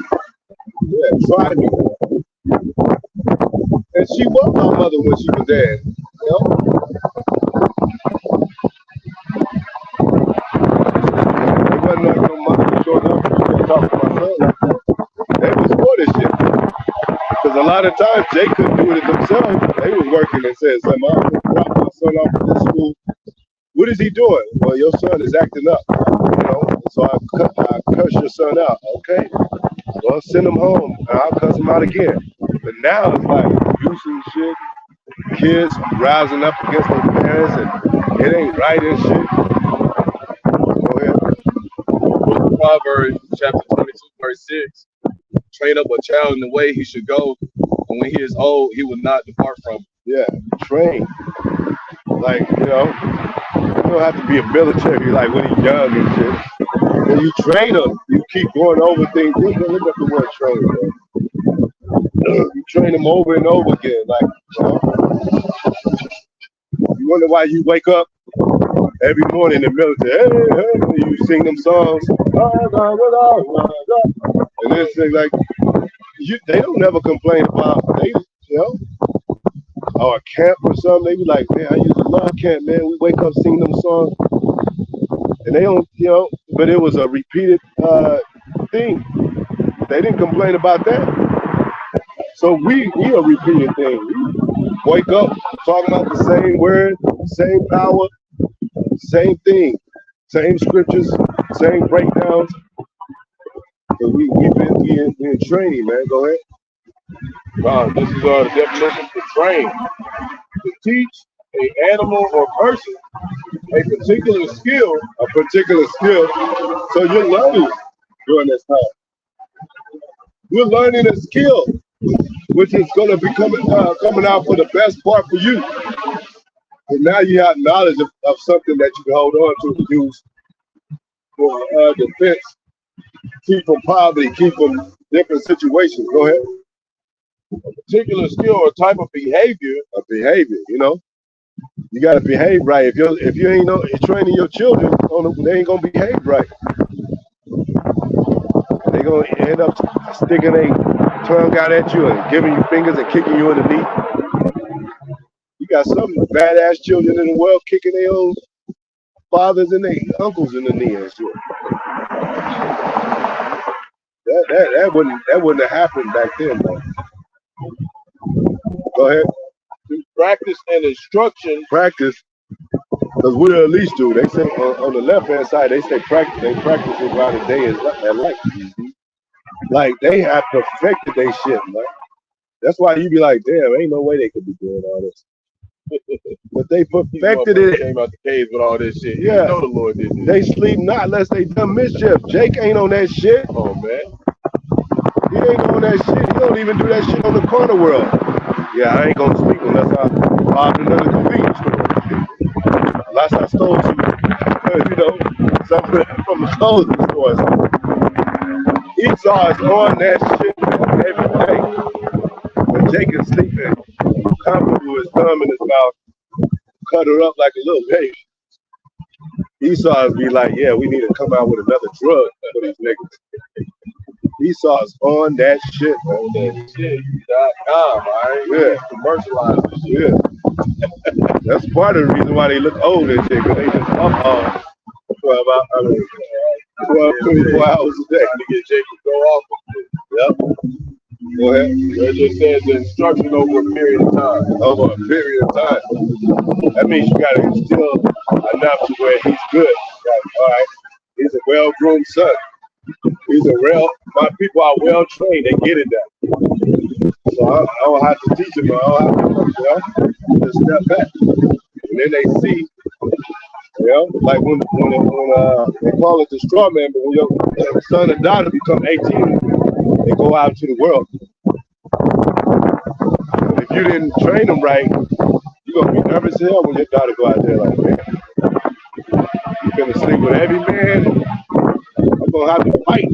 yeah, try me. And she was my mother when she was there. You know? It wasn't like no mother showing up and talk to my son like that. They was for this shit. Because a lot of times they couldn't do it themselves. They was working and said, son, I'm going to drop my son off at this school. What is he doing? Well, your son is acting up. You know, so I cuss your son out. Okay. Well, send him home, and I'll cuss him out again. But now it's like abuse and shit. Kids rising up against their parents, and it ain't right and shit. Go ahead. Proverbs chapter 22, verse 6. Train up a child in the way he should go, and when he is old, he will not depart from it. Yeah, train. Like, you know, you don't have to be a military like when he's young and shit. When you train them, you keep going over things. Look at the word train, man. You train them over and over again. Like, you know, you wonder why you wake up every morning in the military. Hey, hey, you sing them songs. And then it's like, they don't never complain about, they, you know, or a camp or something. They be like, man, I used to love camp, man. We wake up singing them songs. And they don't, you know, but it was a repeated thing. They didn't complain about that. So we a repeated thing. We wake up talking about the same word, same power, same thing, same scriptures, same breakdowns. So we in training, man. Go ahead. This is the definition for train. To teach an animal or person a particular skill. So you're learning during this time. You're learning a skill, which is going to be coming out for the best part for you. And now you have knowledge of something that you can hold on to use for defense, keep from poverty, keep from different situations. Go ahead. A particular skill or type of behavior. You know. You gotta behave right. If you ain't training your children on them, they ain't gonna behave right. They gonna end up sticking their tongue out at you and giving you fingers and kicking you in the knee. You got some badass children in the world kicking their own fathers and their uncles in the knee and shit. That wouldn't have happened back then, though. Go ahead. Practice and instruction. Practice, because what do at least do? They say on the left hand side, they say practice. They practice it while the day is at light. Like they have perfected their shit, man. That's why you be like, damn, ain't no way they could be doing all this. But they perfected it. Came out the caves with all this shit. Yeah, you know the Lord did this. They sleep not unless they done mischief. Jake ain't on that shit. Oh man, he ain't on that shit. He don't even do that shit on the corner world. Yeah, I ain't gonna sleep unless I robbed another convenience store. Unless I stole some, you know, something from the clothing store. Esau is on that shit every day. When Jake is sleeping, comfortable with his thumb in his mouth, cut her up like a little baby. Esau be like, yeah, we need to come out with another drug for these niggas. Esau's on that shit, man. On that shit.com, alright? Yeah. Commercialize this shit. Yeah. That's part of the reason why they look old and shit, because they just up 12, 24 hours a day. Trying to get Jake to go off of it. Yep. Go ahead. It just says the instruction over a period of time. Over a period of time. That means you got to instill enough to where he's good. All right. He's a well-groomed son. My people are well trained. They get it now. So I don't have to teach them. I don't have to, just step back. And then they see, like when they call it the straw man, but when your son or daughter become 18, they go out to the world. But if you didn't train them right, you're gonna be nervous as hell when your daughter go out there like, man, you're gonna sleep with every man. I'm gonna have to fight.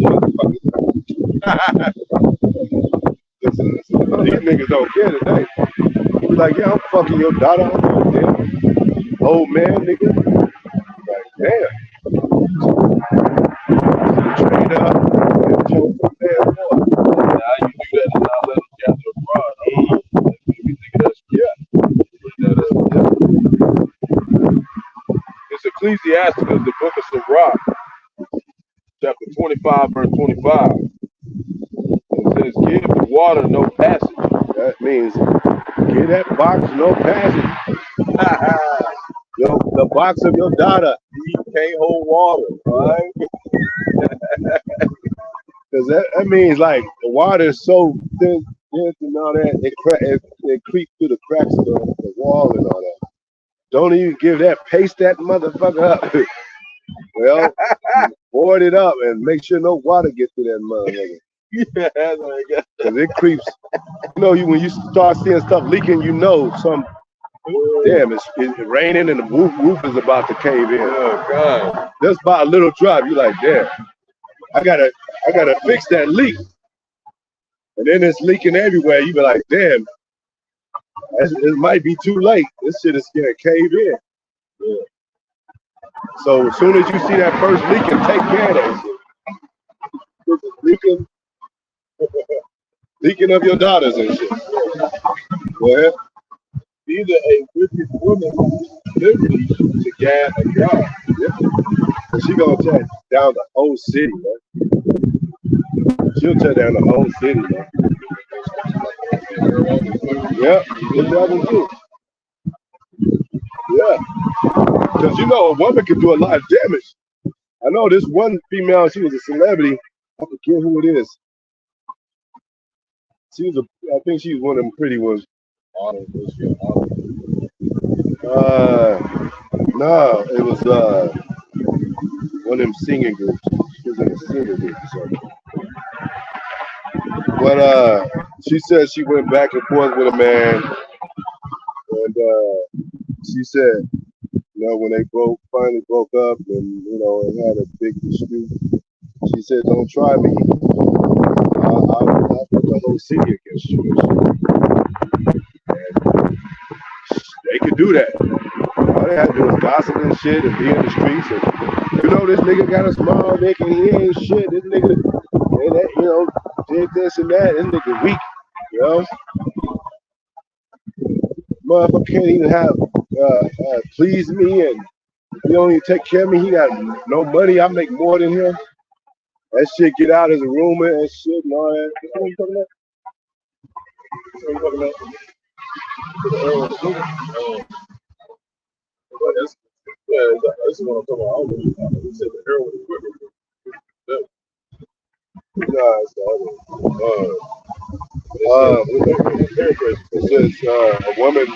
These niggas don't care today. He was like, yeah, I'm fucking your daughter. I'm like, damn. Old man, nigga. Like, damn. Trained up. Ecclesiasticus, the book of Sirach, chapter 25, verse 25. It says, give the water no passage. That means give that box no passage. The box of your daughter, He can't hold water, right? because that means like the water is so thin and all that, it creeps through the cracks of the wall and all that. Don't even give that, paste that motherfucker up. Well, board it up and make sure no water gets to that motherfucker. Yeah, Because it creeps. You know, when you start seeing stuff leaking, you know some. Damn, it's raining and the roof is about to cave in. oh God. Just by a little drop, you're like, damn, I gotta fix that leak. And then it's leaking everywhere. You be like, damn, it might be too late. This shit is gonna cave in. Yeah. So as soon as you see that first leaking, take care of that shit. Leaking of your daughters and shit. Go ahead. Either a wicked woman literally to guide a God. Yeah. She gonna tear down the whole city, man. She'll tear down the whole city, man. Yeah, the devil too. Yeah. Because you know a woman can do a lot of damage. I know this one female, she was a celebrity. I forget who it is. I think she was one of them pretty ones. No, it was one of them singing groups. She was in a singing group. So. But she said she went back and forth with a man, and she said, you know, when they finally broke up, and you know, and had a big dispute, she said, "Don't try me. I'll put the whole city against you." And they could do that. All they had to do was gossip and shit and be in the streets. And, you know, this nigga got a small dick and he ain't shit. This nigga, and that, you know, did this and that. This nigga weak, you know. Motherfucker can't even have please me, and he don't even take care of me. He got no money. I make more than him. That shit get out as a rumor and shit and all that. You know what I'm talking about? You know what I'm talking about? That's what I'm talking about. I don't know. He said the heroin is wicked. No, it's it says a woman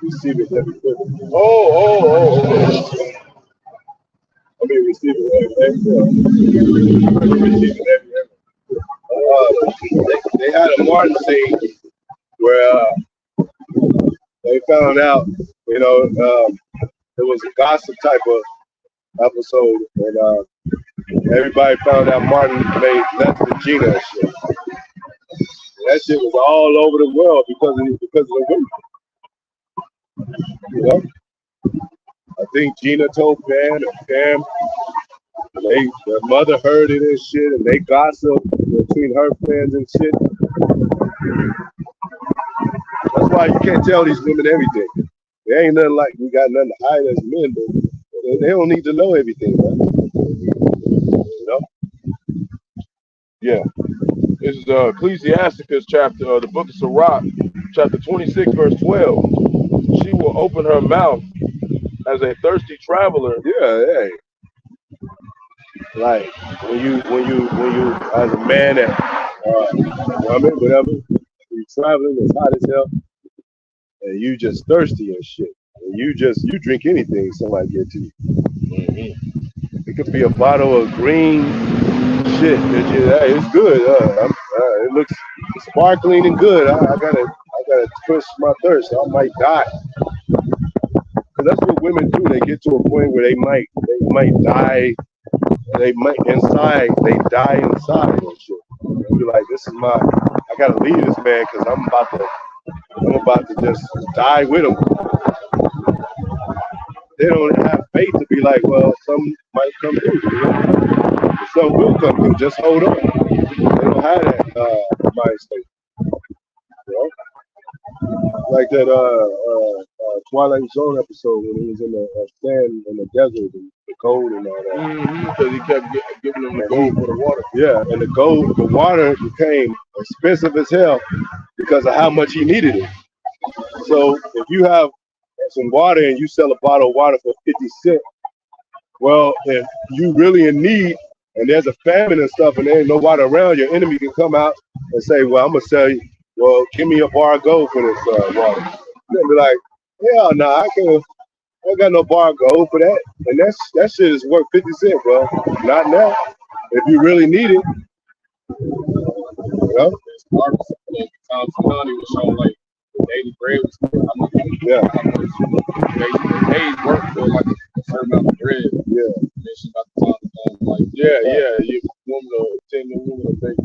receiving heavy privilege. Okay. I mean, receiving they had a Martin scene where they found out, you know, it was a gossip type of episode, and everybody found out Martin made less than Gina and shit. And that shit was all over the world because of the women. You know? I think Gina told Pam, and Pam, their mother heard it and shit, and they gossiped between her friends and shit. That's why you can't tell these women everything. They ain't nothing like we got nothing to hide as men, but they don't need to know everything, man. You know? Yeah. This is Ecclesiasticus chapter, the book of Sirach, chapter 26, verse 12. She will open her mouth as a thirsty traveler. Yeah, hey. Like when you as a man that woman, whatever, you traveling, it's hot as hell, and you just thirsty and shit. And you drink anything somebody get to you. Mm-hmm. It could be a bottle of green shit. It's good. It looks sparkling and good. I gotta quench my thirst. I might die. Cause that's what women do. They get to a point where they might die. They die inside and shit. They'll be like, I gotta leave this man because I'm about to just die with him. They don't have faith to be like, well, some might come through. You know? Some will come through. Just hold on. They don't have that mind state. You know? Like that Twilight Zone episode when he was in the stand in the desert and the cold and all that. Because he kept giving them the gold for the water. Yeah, and the water became expensive as hell because of how much he needed it. So if you have some water and you sell a bottle of water for 50 cents, well, if you really in need and there's a famine and stuff and there ain't no water around, your enemy can come out and say, well, I'm going to sell you, well, give me a bar of gold for this water. You're going to be like, hell no, I ain't got no bar of gold for that. And that shit is worth 50 cents, bro. Not now. If you really need it. You know? Money was showing like daily bread was yeah. Days work for like a certain amount of bread. Yeah. Like, yeah. You want to tell the woman to bake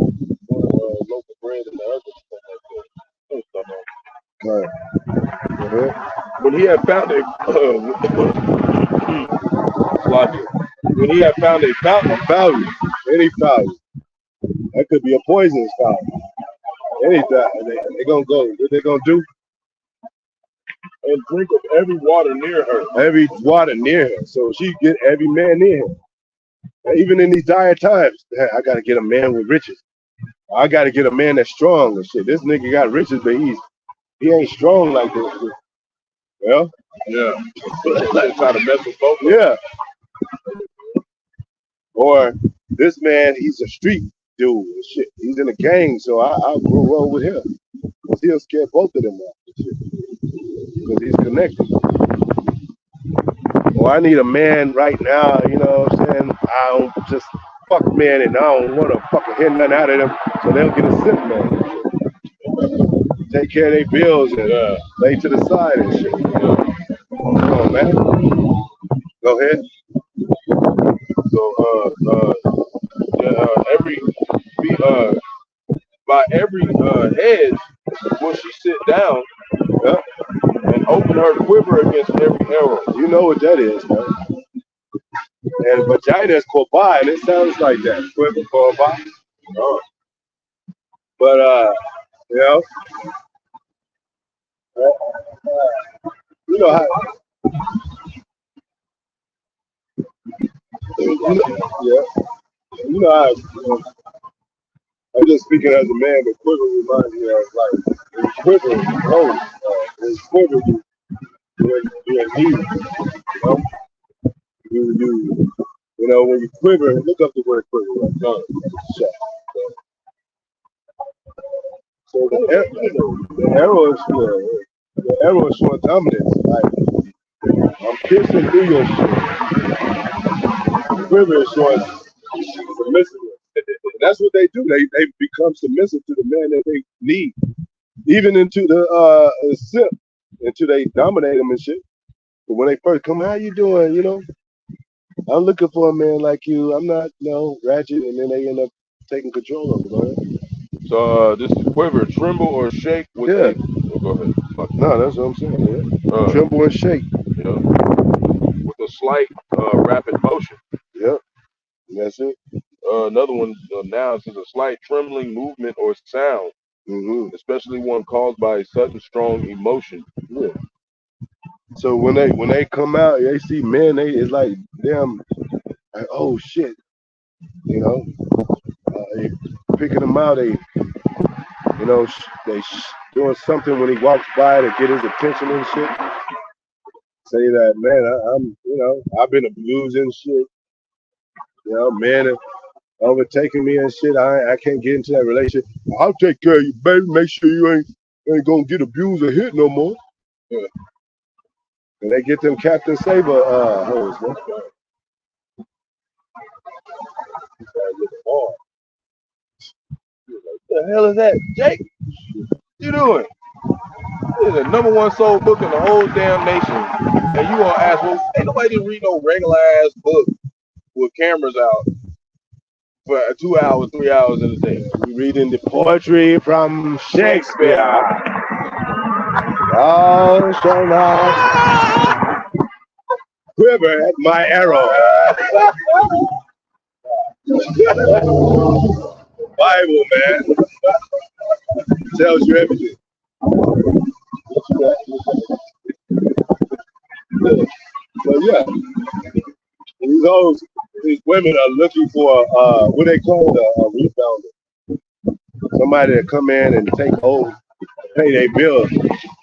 local bread and the other stuff like that. Right. When he had found a fountain, any fountain, that could be a poisonous fountain. Anything they're gonna go. What they gonna do? and drink of every water near her. Every water near her. So she get every man near her. And even in these dire times, I gotta get a man with riches. I gotta get a man that's strong and shit. This nigga got riches, but he ain't strong like this. Well, yeah. Try to mess with both. Yeah. Or this man, he's a street dude and shit. He's in a gang, so I'll go roll with him. Because he'll scare both of them off and shit. Because he's connected. Well, I need a man right now, you know what I'm saying? I don't just fuck men and I don't want to fucking hear nothing out of them, so they'll get a simp man. Take care of their bills and lay to the side and shit. Come on, man. Go ahead. So, by every hedge will she sit down and open her quiver against every arrow. You know what that is, man. And vagina is kobai, and it sounds like that. Quiver kobai. But you know, how. You know how. I'm just speaking as a man, but quiver reminds me of like quiver is cold. Quiver you need. You know, when you quiver, look up the word quiver. Right? So the arrow is showing dominance. Like I'm piercing through your shit. The quiver is showing submissiveness. That's what they do. They become submissive to the man that they need, even into the sip, until they dominate them and shit. But when they first come, how you doing? You know, I'm looking for a man like you. I'm not, ratchet, and then they end up taking control of it. Right? So this is quiver, tremble or shake with go ahead. No, that's what I'm saying. Yeah. Tremble and shake. Yeah. With a slight rapid motion. Yep. That's it. Another one now is a slight trembling movement or sound, especially one caused by a sudden strong emotion. Yeah. So when they come out, they see men, it's like them, like, oh shit, they picking them out. They doing something when he walks by to get his attention and shit. Say that, man, I've been abused and shit. Men overtaking me and shit. I can't get into that relationship. I'll take care of you, baby. Make sure you ain't gonna get abused or hit no more. Yeah. And they get them Captain Saber hoes, man. What the hell is that, Jake? What you doing? This is the #1 sold book in the whole damn nation, and you gonna ask, well, ain't nobody didn't read no regular ass book with cameras out for 2 hours, 3 hours in a day. We're reading the poetry from Shakespeare. Oh, so now. Quiver at my arrow. Bible, man. Tells you everything. these women are looking for what they call a rebounder, somebody to come in and take over, pay their bills.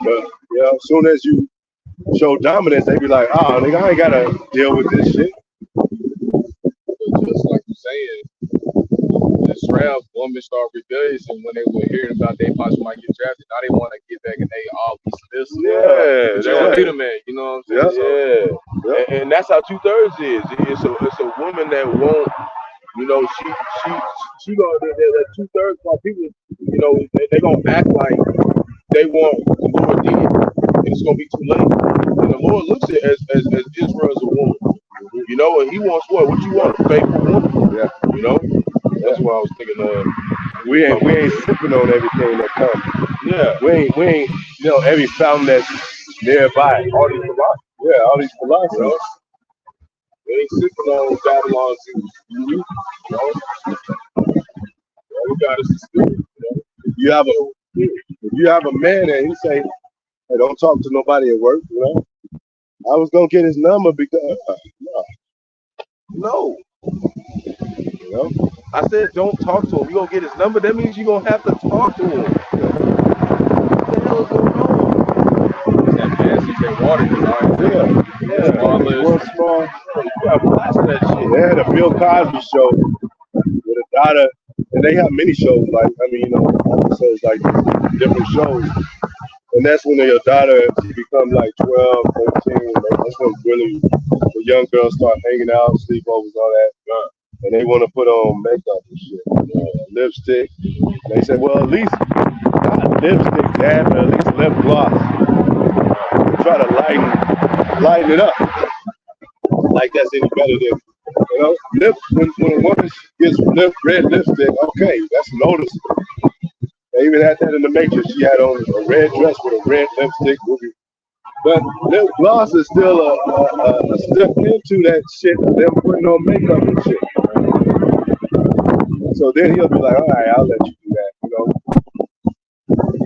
But as soon as you show dominance, they be like, oh, nigga, I ain't gotta deal with this shit. But just like you saying, the Rams women start rebellious, and when they were hearing about they possibly might get drafted, now they want to get back and they all this. Yeah, they want to be the man. You know what I'm saying? Yeah. And that's how 2/3 is. It's a woman that won't. You know, she gonna that 2/3 of people. You know, they gonna act like they want the Lord did, and it's gonna be too late. And the Lord looks at it as Israel as a woman. You know, and He wants what? What you want? A faithful woman. Yeah. You know, that's what I was thinking of. We ain't sipping on everything that comes. Yeah. We ain't every fountain that's nearby. All these philosophies. Yeah, all these philosophies. They ain't sipping on Babylon juice. You know? All we got is the spirit. If you have a man and he say, hey, don't talk to nobody at work, I was gonna get his number because no. I said don't talk to him. You gonna get his number, that means you're gonna have to talk to him. What the hell is going on? That man sees that water design. Yeah. One small. You gotta blast that shit. They had a Bill Cosby show with a daughter, and they have many shows, episodes like different shows. And that's when your daughter become like 12, 13. That's when really the young girls start hanging out, sleepovers, all that. And they want to put on makeup and shit, lipstick. And they say, well, at least not lipstick, Dad, but at least lip gloss. They try to lighten it up. Like that's any better than, when a woman gets red lipstick, okay, that's noticeable. They even had that in the Matrix. She had on a red dress with a red lipstick. But lip gloss is still a step into that shit, them putting on makeup and shit. So then he'll be like, all right, I'll let you do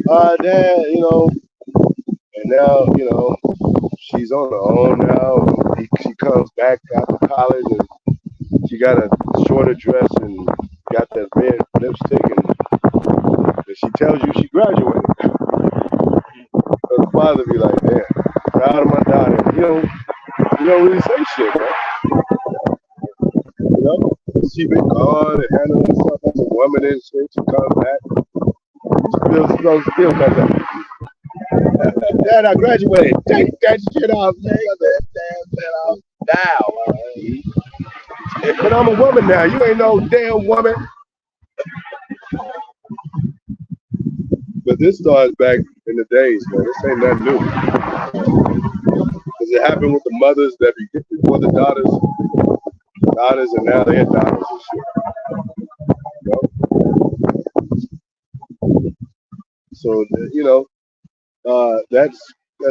that, Dad, and now, she's on her own now. She comes back after college and she got a shorter dress and got that red lipstick and she tells you she graduated. So the father be like, damn, proud of my daughter. You don't really say shit, right? She been gone and handling herself as a woman and shit. She comes back. She still comes back. Dad, I graduated. Take that shit off, nigga. Now. But I'm a woman now. You ain't no damn woman. But this starts back in the days, man. This ain't nothing new. Because it happened with the mothers that be before the daughters, and now they're daughters and shit. So, that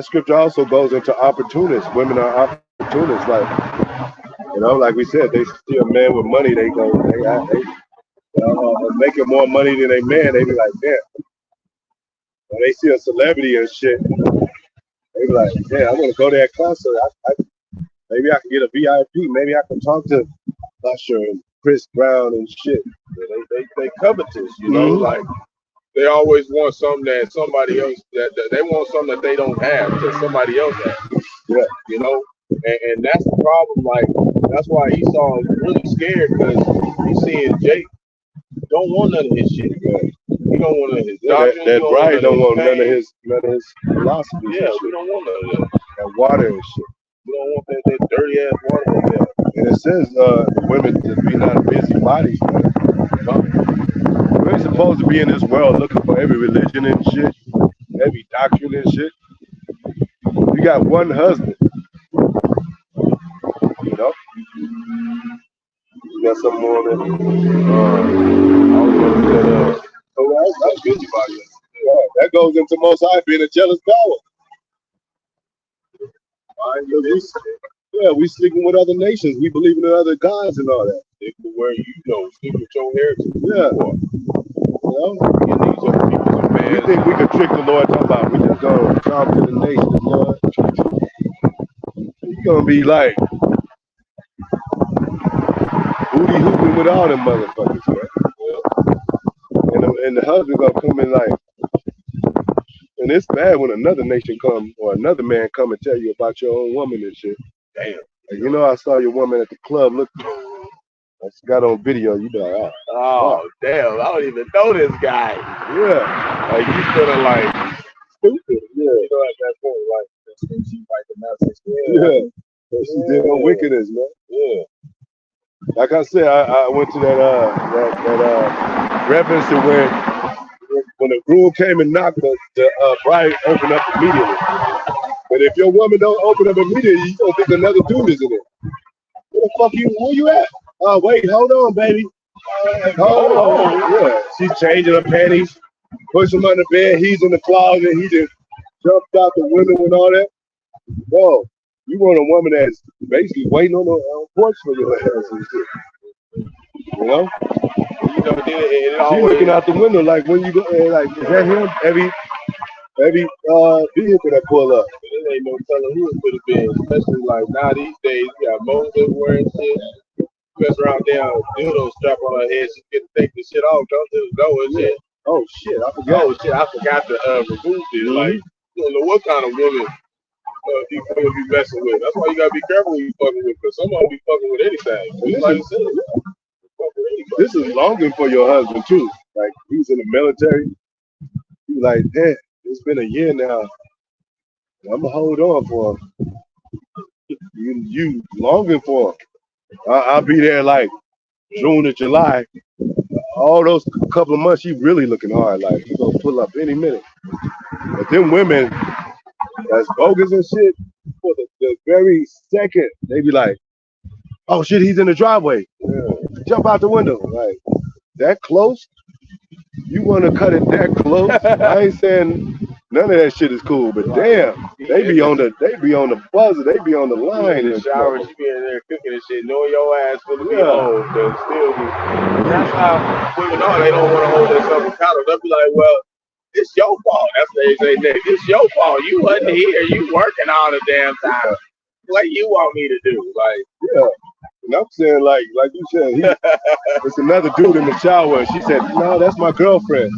scripture also goes into opportunists. Women are opportunists. Like we said, they see a man with money, they making more money than a man, they be like, damn. When they see a celebrity and shit, they be like, yeah, I want to go to that concert. Maybe I can get a VIP. Maybe I can talk to Usher and Chris Brown and shit. They covetous, like they always want something that somebody else that they want something that they don't have that somebody else has. Yeah, and that's the problem. Like that's why Esau is really scared because he's seeing Jake don't want none of his shit. He don't want none of his doctrine. That bride don't want none of his philosophy. Yeah, we don't want none of that. That water and shit. We don't want that dirty ass water like that. And it says women to be not busy bodies, We're supposed to be in this world looking for every religion and shit, every doctrine and shit. You got one husband, You got some more than that's busybody. Yeah, that goes into Most High being a jealous power. We sleeping with other nations. We believing in other gods and all that. Where sleep with your heritage. Yeah. We think we could trick the Lord talking about we just gonna talk to the nations, Lord. He's gonna be like, be hooping with all them motherfuckers, man. And the husband gonna come in like, and it's bad when another nation come or another man come and tell you about your own woman and shit. Damn. Like, you know, I saw your woman at the club. Look, I got on video. You be like, oh, damn! I don't even know this guy. Yeah, like you feeling like stupid. Yeah, you know, at that point, like she like the message. Yeah, she did no wickedness, man. Yeah. Like I said, I went to that reference to where when the groom came and knocked, the bride opened up immediately. But if your woman don't open up immediately, you don't think another dude is in it. Where the fuck where you at? Oh, wait, hold on, baby. Hold on. Yeah, she's changing her panties, push him under bed. He's in the closet. He just jumped out the window and all that. Whoa, you want a woman that's basically waiting on the porch for your ass and shit. You know? She's looking out the window like, when you go, like, is that him? Every vehicle that pull up. There ain't no telling who it could have been, especially like now these days, you got Moses wearing shit. Mess around there, dildo strap on her head, she get to take the shit off, don't just go and shit. Oh shit, I forgot. Oh shit, I forgot to remove this. Like, you don't know what kind of woman these women be messing with. That's why you gotta be careful when you fucking with, because some of them be fucking with anything. Like you said, this is longing for your husband too. Like, he's in the military. He's like, damn, it's been a year now. I'm gonna hold on for him. You longing for him. I'll be there like June or July. All those couple of months, you really looking hard. Like, he's gonna pull up any minute. But them women that's bogus and shit, for the very second, they be like, oh shit, he's in the driveway. Yeah. Jump out the window. Like, that close? You want to cut it that close? I ain't saying none of that shit is cool, but damn, they be on the buzzer, they be on the line. In the shower, she be in there cooking and shit, knowing your ass gonna be home, but still be. That's how women are. They don't want to hold themselves accountable. They'll be like, well, it's your fault. That's what they say next. It's your fault. You wasn't here. You working all the damn time. What you want me to do? Like, yeah. And I'm saying, like you said, it's another dude in the shower. She said, no, that's my girlfriend.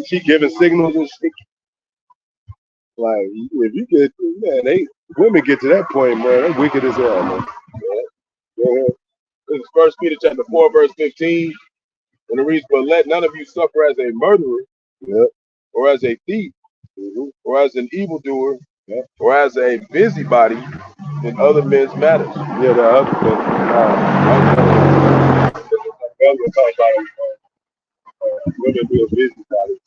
She giving signals and shit. Like, if you get, man, women get to that point, man, they're wicked as hell, man. Yeah. This is 1 Peter chapter 4, verse 15. And it reads, but let none of you suffer as a murderer, or as a thief, or as an evildoer, or as a busybody in other men's matters. Yeah, the other thing. We're talking about women being busybodies.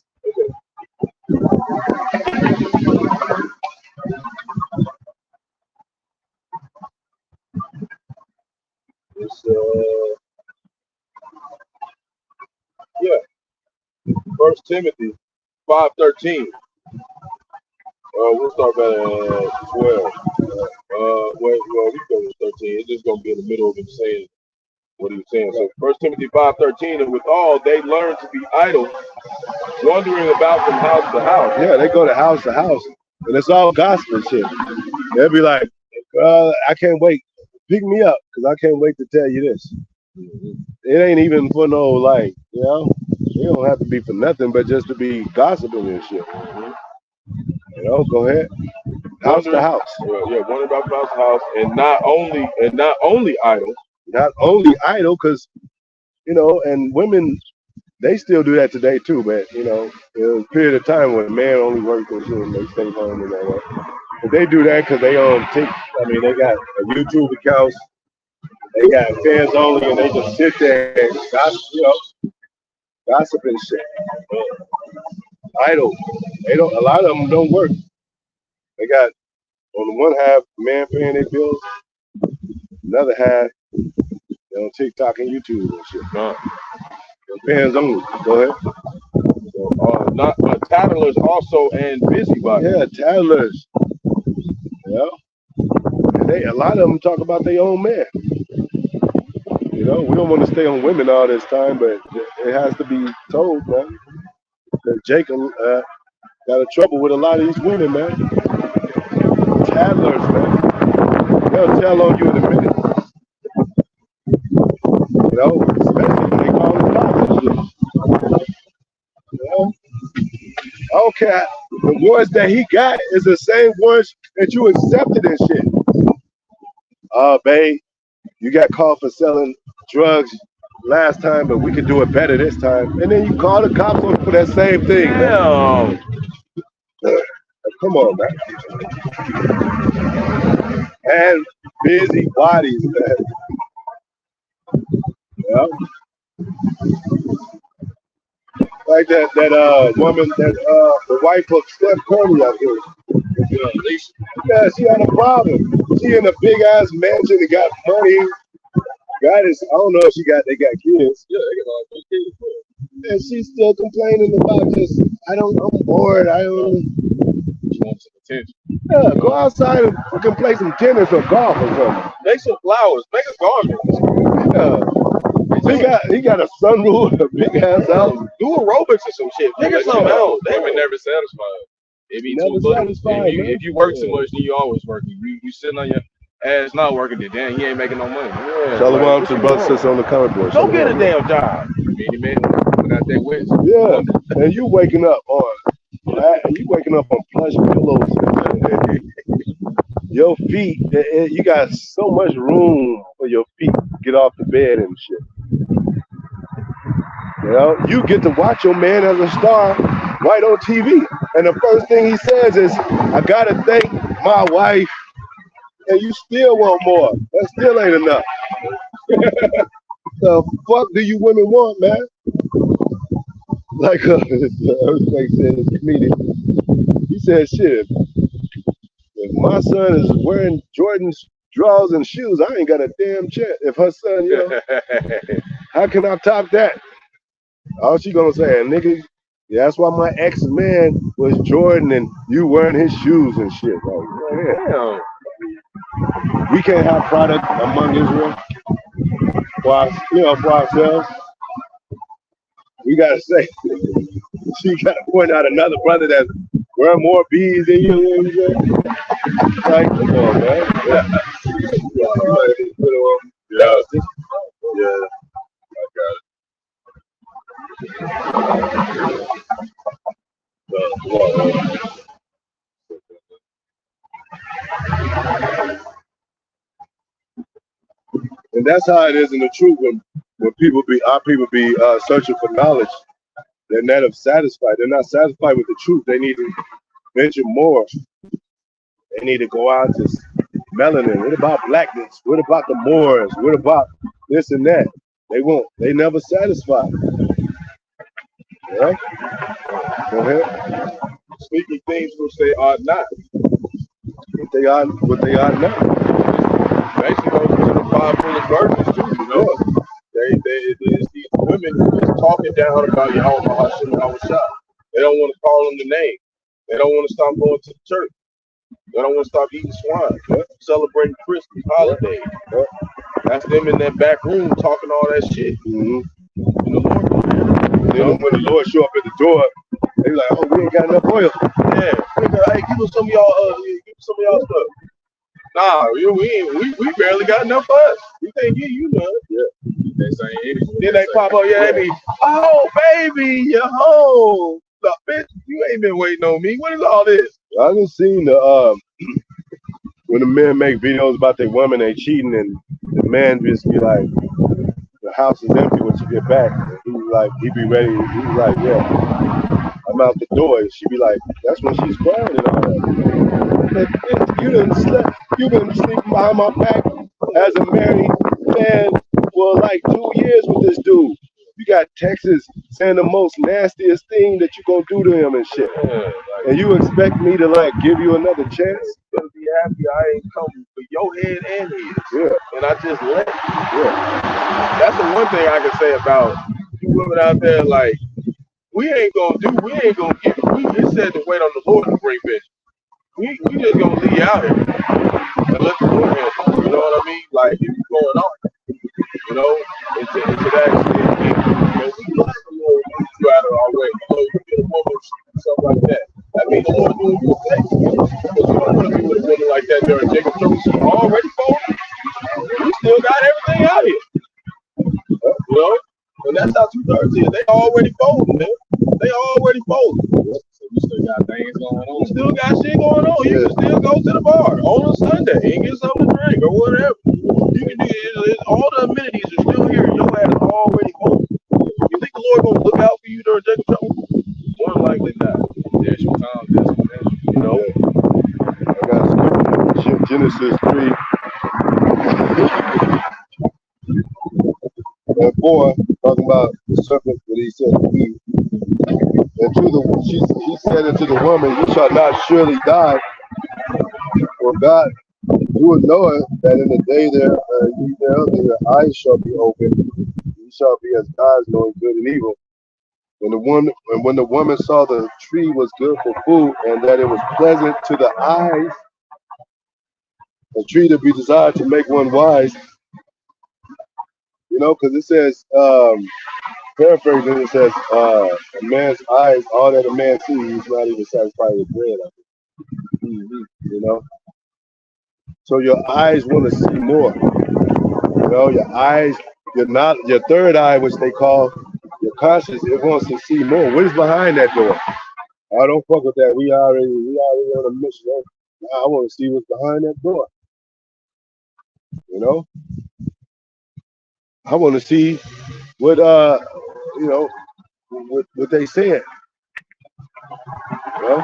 It's, 1 Timothy 5:13. We'll start at 12. We go with 13. It's just gonna be in the middle of him saying what he was saying. So 1 Timothy 5:13, and with all they learn to be idle, wandering about from house to house. Yeah, they go to house, and it's all gospel shit. They'll be like, I can't wait. Pick me up, because I can't wait to tell you this. It ain't even for no, like, you know, it don't have to be for nothing, but just to be gossiping and shit. You know, go ahead. House to house. Wandering about from house to house, and not only idle. Not only idle, because, you know, and women, they still do that today too, but, you know, there was a period of time when men only worked and shit, and they stayed home and all that. But they do that because they they got a YouTube account, they got fans only, and they just sit there and gossip, gossip and shit. Idle. A lot of them don't work. They got, on the one half, man paying their bills, another half, they're on TikTok and YouTube and shit. Fans only. Go ahead. Not tattlers also and busybodies. Yeah, tattlers. Yeah. And a lot of them talk about their own man. You know, we don't want to stay on women all this time, but it has to be told, man. That Jacob got in trouble with a lot of these women, man. Tattlers, man. They'll tell on you in a minute. know, especially when they call it cops and shit. You know? Okay, the ones that he got is the same ones that you accepted and shit. Babe, you got caught for selling drugs last time, but we could do it better this time. And then you call the cops on for that same thing. Damn. Come on, man. And busy bodies, man. Yeah. Like that woman that the wife of Steph Curry out here. Yeah, she had a problem. She in a big ass mansion and got money. I don't know if they got kids. Yeah, they got all those kids. And she's still complaining about this. I'm bored. She wants some attention. Yeah, go outside and fucking play some tennis or golf or something. Make some flowers. Make a garden. Yeah. He got a sunroof, a big ass house. Do aerobics or some shit. Figure something out. They were never satisfied. It be Never too little. satisfied, If you work too much, then you always working. You sitting on your ass not working, then damn, he ain't making no money. Yeah, Tell him I'm to brother sis on the comic board. Go get a damn job. Many men went out there with. Yeah, and you waking up on plush pillows. Your feet, you got so much room for your feet to get off the bed and shit. You know, you get to watch your man as a star right on TV. And the first thing he says is, I gotta thank my wife. And you still want more. That still ain't enough. The fuck do you women want, man? Like Earthquake said, this comedian. He said, shit, if my son is wearing Jordan's drawers and shoes, I ain't got a damn chance. If her son, you know, how can I top that? All she gonna say, nigga, yeah, that's why my ex-man was Jordan and you wearing his shoes and shit. Like, damn. We can't have product among Israel for ourselves. We gotta say, she gotta point out another brother that's wearing more beads than you. You know what I'm saying? Like, come on, man. Yeah. I got it. And that's how it is in the truth when our people be searching for knowledge. They're not satisfied. They're not satisfied with the truth. They need to venture more. They need to go out to melanin. What about blackness? What about the Moors? What about this and that? They won't. They never satisfied. Yeah. Go ahead. Speaking things which they are not. What they are not. Basically goes into the 5 foolish virgins too, you know. These women just talking down about Yahweh Hashem Shah. They don't want to call him the name. They don't want to stop going to the church. They don't want to stop eating swine. Celebrating Christmas holidays. That's them in that back room talking all that shit. Mm-hmm. And the Lord, then when the Lord show up at the door, they like, oh, we ain't got enough oil. Yeah. Hey, give us some of y'all stuff. Nah, we barely got enough for us. We can't give you none. Yeah. Then they pop up, yeah, they be, oh baby, you're home. Look, bitch, you ain't been waiting on me. What is all this? I done seen the when the men make videos about their women they cheating and the man just be like, the house is empty when you get back. And he be ready. He's like, yeah, I'm out the door. And she be like, that's when she's crying and all that. You've been sleeping behind my back as a married man for like 2 years with this dude. You got Texas saying the most nastiest thing that you gonna do to him and shit. Yeah, and you expect me to give you another chance? You better be happy I ain't coming for your head and his. Yeah. And I just let you. Yeah. That's the one thing I can say about you women out there, like, we ain't gonna get it. We said to wait on the Lord to bring bitch. We just gonna leave you out here and let the Lord handle it. You know what I mean? Like, if you going on, you know, into that extent, we let the Lord move you out of our way. You know, you get a woman or something like that. That means the Lord doing you a favor. Because you don't want to be with a woman like that during Jacob Jones already falling. We still got everything out here. 30th. They already folding, man. They already folding. So you still got things going on. You still got shit going on. You can still go to the bar on a Sunday and get something to drink or whatever. You can do it. All the amenities are still here. Your ass is already folding. You think the Lord gonna look out for you during Jacob trouble? More than likely not. There's your time, You know. I got scripture, Genesis 3 and 4, talking about the serpent that he said to Eve. And he said unto the woman, you shall not surely die, for God, you will know it, that in the day thereof your eyes shall be opened, you shall be as gods, knowing good and evil. When the woman saw the tree was good for food, and that it was pleasant to the eyes, a tree to be desired to make one wise, you know, because it says, paraphrasing, it says, a man's eyes, all that a man sees, he's not even satisfied with bread. You know, so your eyes want to see more. You know, your eyes, your third eye, which they call your conscience, it wants to see more. What is behind that door? I don't fuck with that. We already on a mission. I want to see what's behind that door. You know, I want to see what you know, what they said. You know,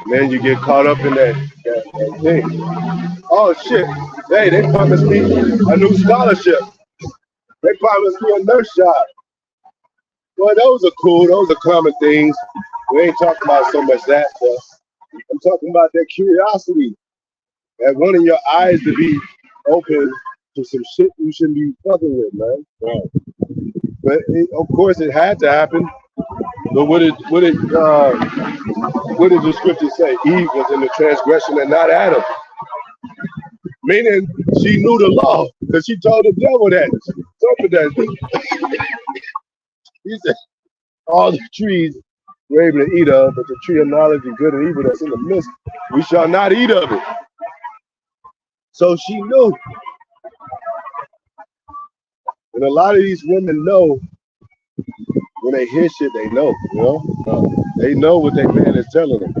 and then you get caught up in that thing. Oh shit! Hey, they promised me a new scholarship. They promised me a nurse job. Well, those are cool. Those are common things. We ain't talking about so much that stuff. I'm talking about that curiosity, that wanting your eyes to be open to some shit you shouldn't be fucking with, man. Right. But of course, it had to happen. But what did the scripture say? Eve was in the transgression and not Adam. Meaning she knew the law because she told the devil that. He said, all the trees we're able to eat of, but the tree of knowledge of good and evil that's in the midst, we shall not eat of it. So she knew. And a lot of these women know when they hear shit, they know, you know? They know what their man is telling them.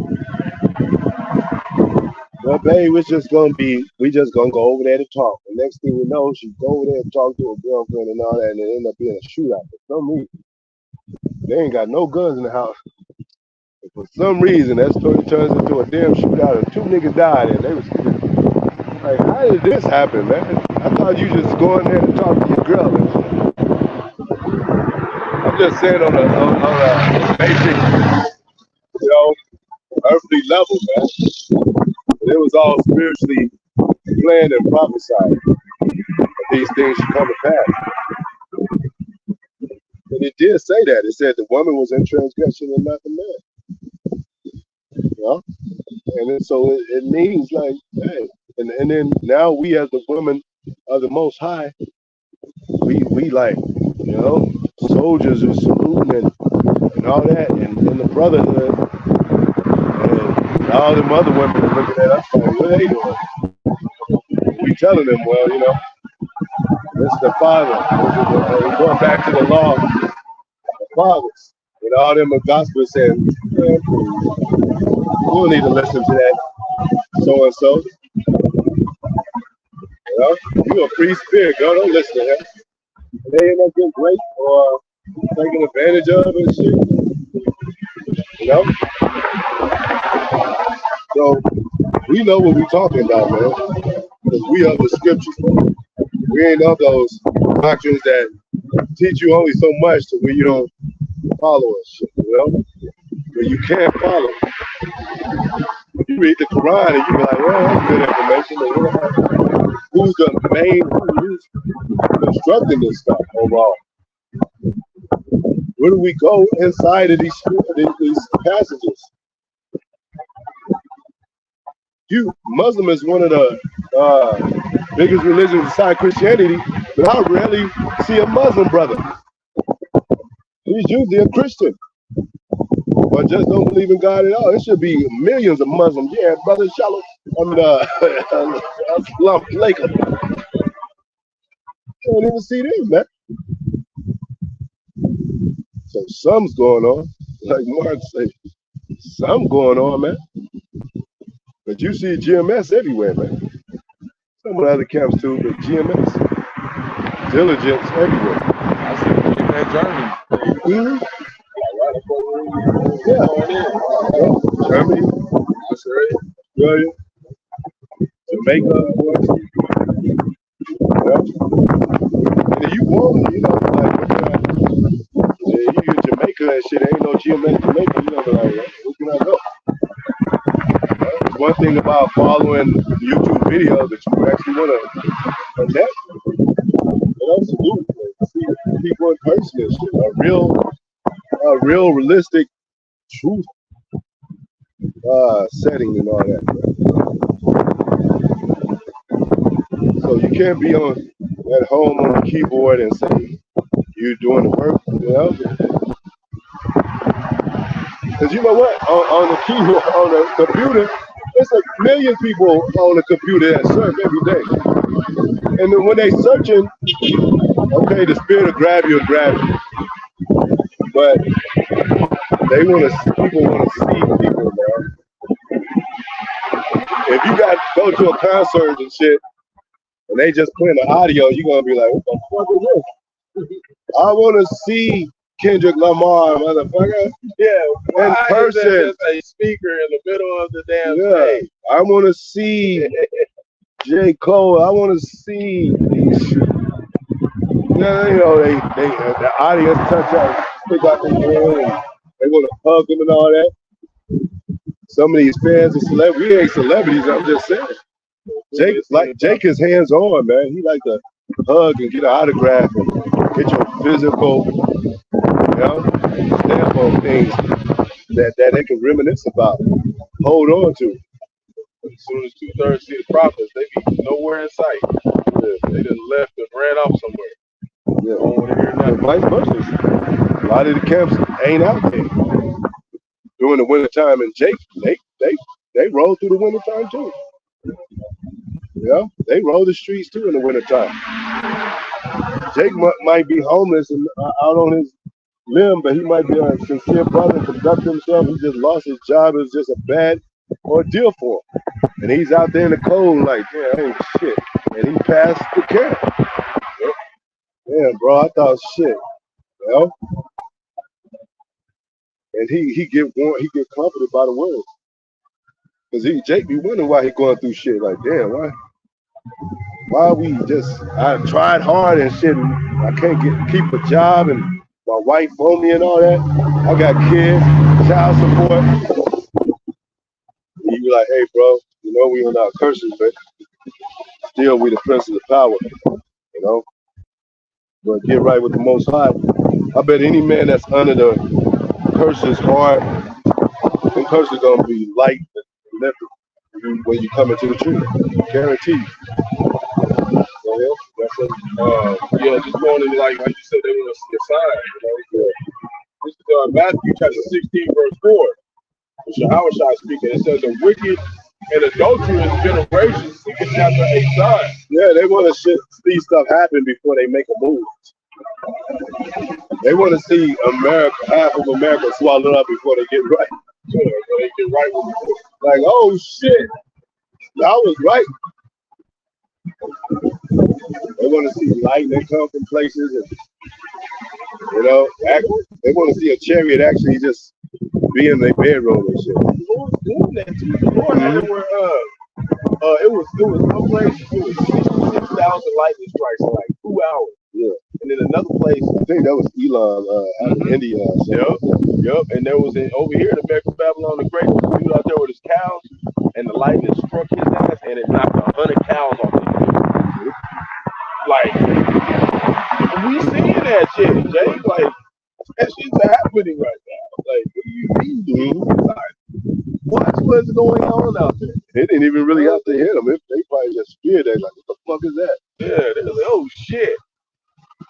Well, babe, we just gonna go over there to talk. The next thing we know, she go over there and talk to her girlfriend and all that, and it end up being a shootout for some reason. They ain't got no guns in the house. And for some reason, that story turns into a damn shootout, and 2 niggas died, and they was like, how did this happen, man? I thought you just go in there and talk to your girl and shit. I'm just saying on a basic, you know, earthly level, man. It was all spiritually planned and prophesied that these things should come to pass. And it did say that. It said the woman was in transgression and not the man. You know? And so it means like, hey, and then now we as the women of the Most High, we like, you know, soldiers are saluting and all that, and the brotherhood, and all them other women are looking at us like, what are they doing? We telling them, well, you know, this is the father. We're going back to the law, the fathers. And all them gospel saying, man, you don't need to listen to that so and so. You know, you a free spirit, girl. Don't listen to him. They ain't no good great or taking advantage of and shit. You know? So we know what we're talking about, man. Because we are the scriptures. We ain't of those doctrines that teach you only so much to where you don't follow us, you know? Where you can't follow. You read the Quran and you be like, well, that's good information, but who's the main, who's constructing this stuff overall? Where do we go inside of these passages? Muslim is one of the biggest religions beside Christianity, but I rarely see a Muslim brother. He's usually a Christian, but just don't believe in God at all. It should be millions of Muslims. Yeah, brother, shalom. Assalamu alaikum. You don't even see them, man. So something's going on. Like Mark say, something going on, man. But you see GMS everywhere, man. Some of the other camps too, but GMS, diligence everywhere. I see them in that journey. Mm-hmm. Yeah. Germany, Australia, Jamaica, of course. Yeah. And you want, you know, like you hear Jamaica and shit, ain't no GMS Jamaica, you know, like, where can I go? One thing about following YouTube videos that you actually want to connect with, what else to do? Like, see people in person and shit, a real realistic truth setting and all that. So you can't be at home on the keyboard and say you're doing the work, you know? Because you know what? On the keyboard, on the computer, there's a million people on the computer that surf every day. And then when they searching, okay, the spirit will grab you. But people want to see people, man. If you got to go to a concert and shit, and they just playing the audio, you're going to be like, what the fuck is this? I want to see Kendrick Lamar, motherfucker. Yeah, in person. Just a speaker in the middle of the damn stage. I want to see J. Cole. I want to see these shit. Yeah, you know, the audience touch out, pick out their hand, and they want to hug them and all that. Some of these fans are celebrities. We ain't celebrities, I'm just saying. Jake is hands on, man. He like to hug and get an autograph and get your physical, you know, stamp on things that they can reminisce about, hold on to. As soon as 2/3 see the prophets, they be nowhere in sight. Yeah, they just left and ran off somewhere. Yeah, don't want to hear nothing. Vice versa. A lot of the camps ain't out there during the wintertime, and Jake, they roll through the wintertime too. Yeah, they roll the streets too in the wintertime. Jake might be homeless and out on his limb, but he might be a sincere brother, conduct himself. He just lost his job. It's just a bad ordeal for him. And he's out there in the cold like, yeah, ain't shit. And he passed the camp. Yeah, bro, I thought shit. You know? And he get comforted by the words. Cause Jake be wondering why he going through shit. Like, damn, why we just, I tried hard and shit, and I can't keep a job, and my wife on me and all that. I got kids, child support. And you be like, hey, bro, you know we are not curses, but still we the princes of power, you know? But get right with the Most High. I bet any man that's under the curses hard, them curses gonna be light and lifted when you come into the truth. Guaranteed. Yeah, just going in like you said, they want to see a sign, you know. Yeah. This is Matthew chapter 16, verse 4. Shahawashai speaking. It says, the wicked and adulterous generation seeking after a sign. Yeah, they want to see stuff happen before they make a move. They want to see half of America swallowed up before they get right. Yeah, before they get right with you. Like, oh shit, I was right. They want to see lightning come from places, and you know, they want to see a chariot actually just be in their bedroom and shit. The Lord's doing that too. The Lord had it where it was one place, it was 66,000 lightning strikes in like 2 hours. Yeah. And then another place, I think that was Elon out of India. Yep. And there was over here in American Babylon the Great, dude out there with his cows, and the lightning struck his ass, and it knocked 100 cows off his head. Like, we seeing that shit, Jay. Like, that shit's happening right now. Like, what do you mean? Like, what's going on out there? They didn't even really have to hit them. They probably just feared that. Like, what the fuck is that? Yeah, they're like, oh shit.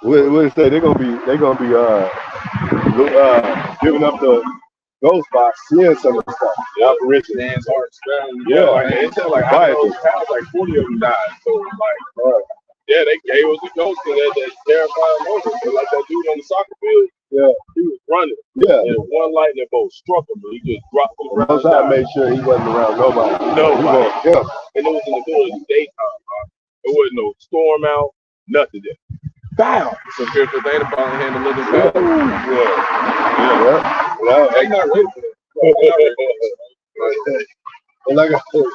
What they say? They're gonna be giving up the ghost by seeing some of the stuff. The apparition. Dan's heart spelling. Yeah, like they said, like I know those cows, like 40 of them died. So like, yeah, they gave us the ghost because that terrifying moment. So like that dude on the soccer field. He was running. Yeah. And one lightning bolt struck him, but he just dropped to the ground. Most I made sure he wasn't around nobody. Nobody. Yeah. And it was in the middle of the daytime. There wasn't no storm out, nothing there. Bam! Some spiritual thing about him and living back. Yeah. They not ready for that. And like I said,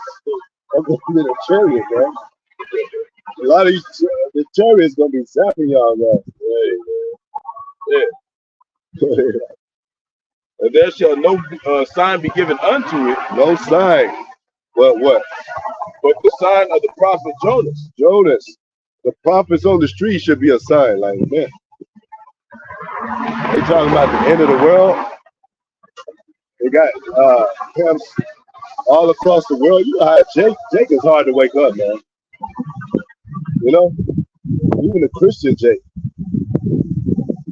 I'm going to be the chariot, man. A lot of these, the chariot's going to be zapping y'all, man. Yeah. And there shall no sign be given unto it. No sign. What? But the sign of the prophet Jonas. Jonas. The prophets on the street should be a sign. Like, man. They talking about the end of the world. They got camps all across the world. You know how Jake is hard to wake up, man. You know? Even the Christian Jake.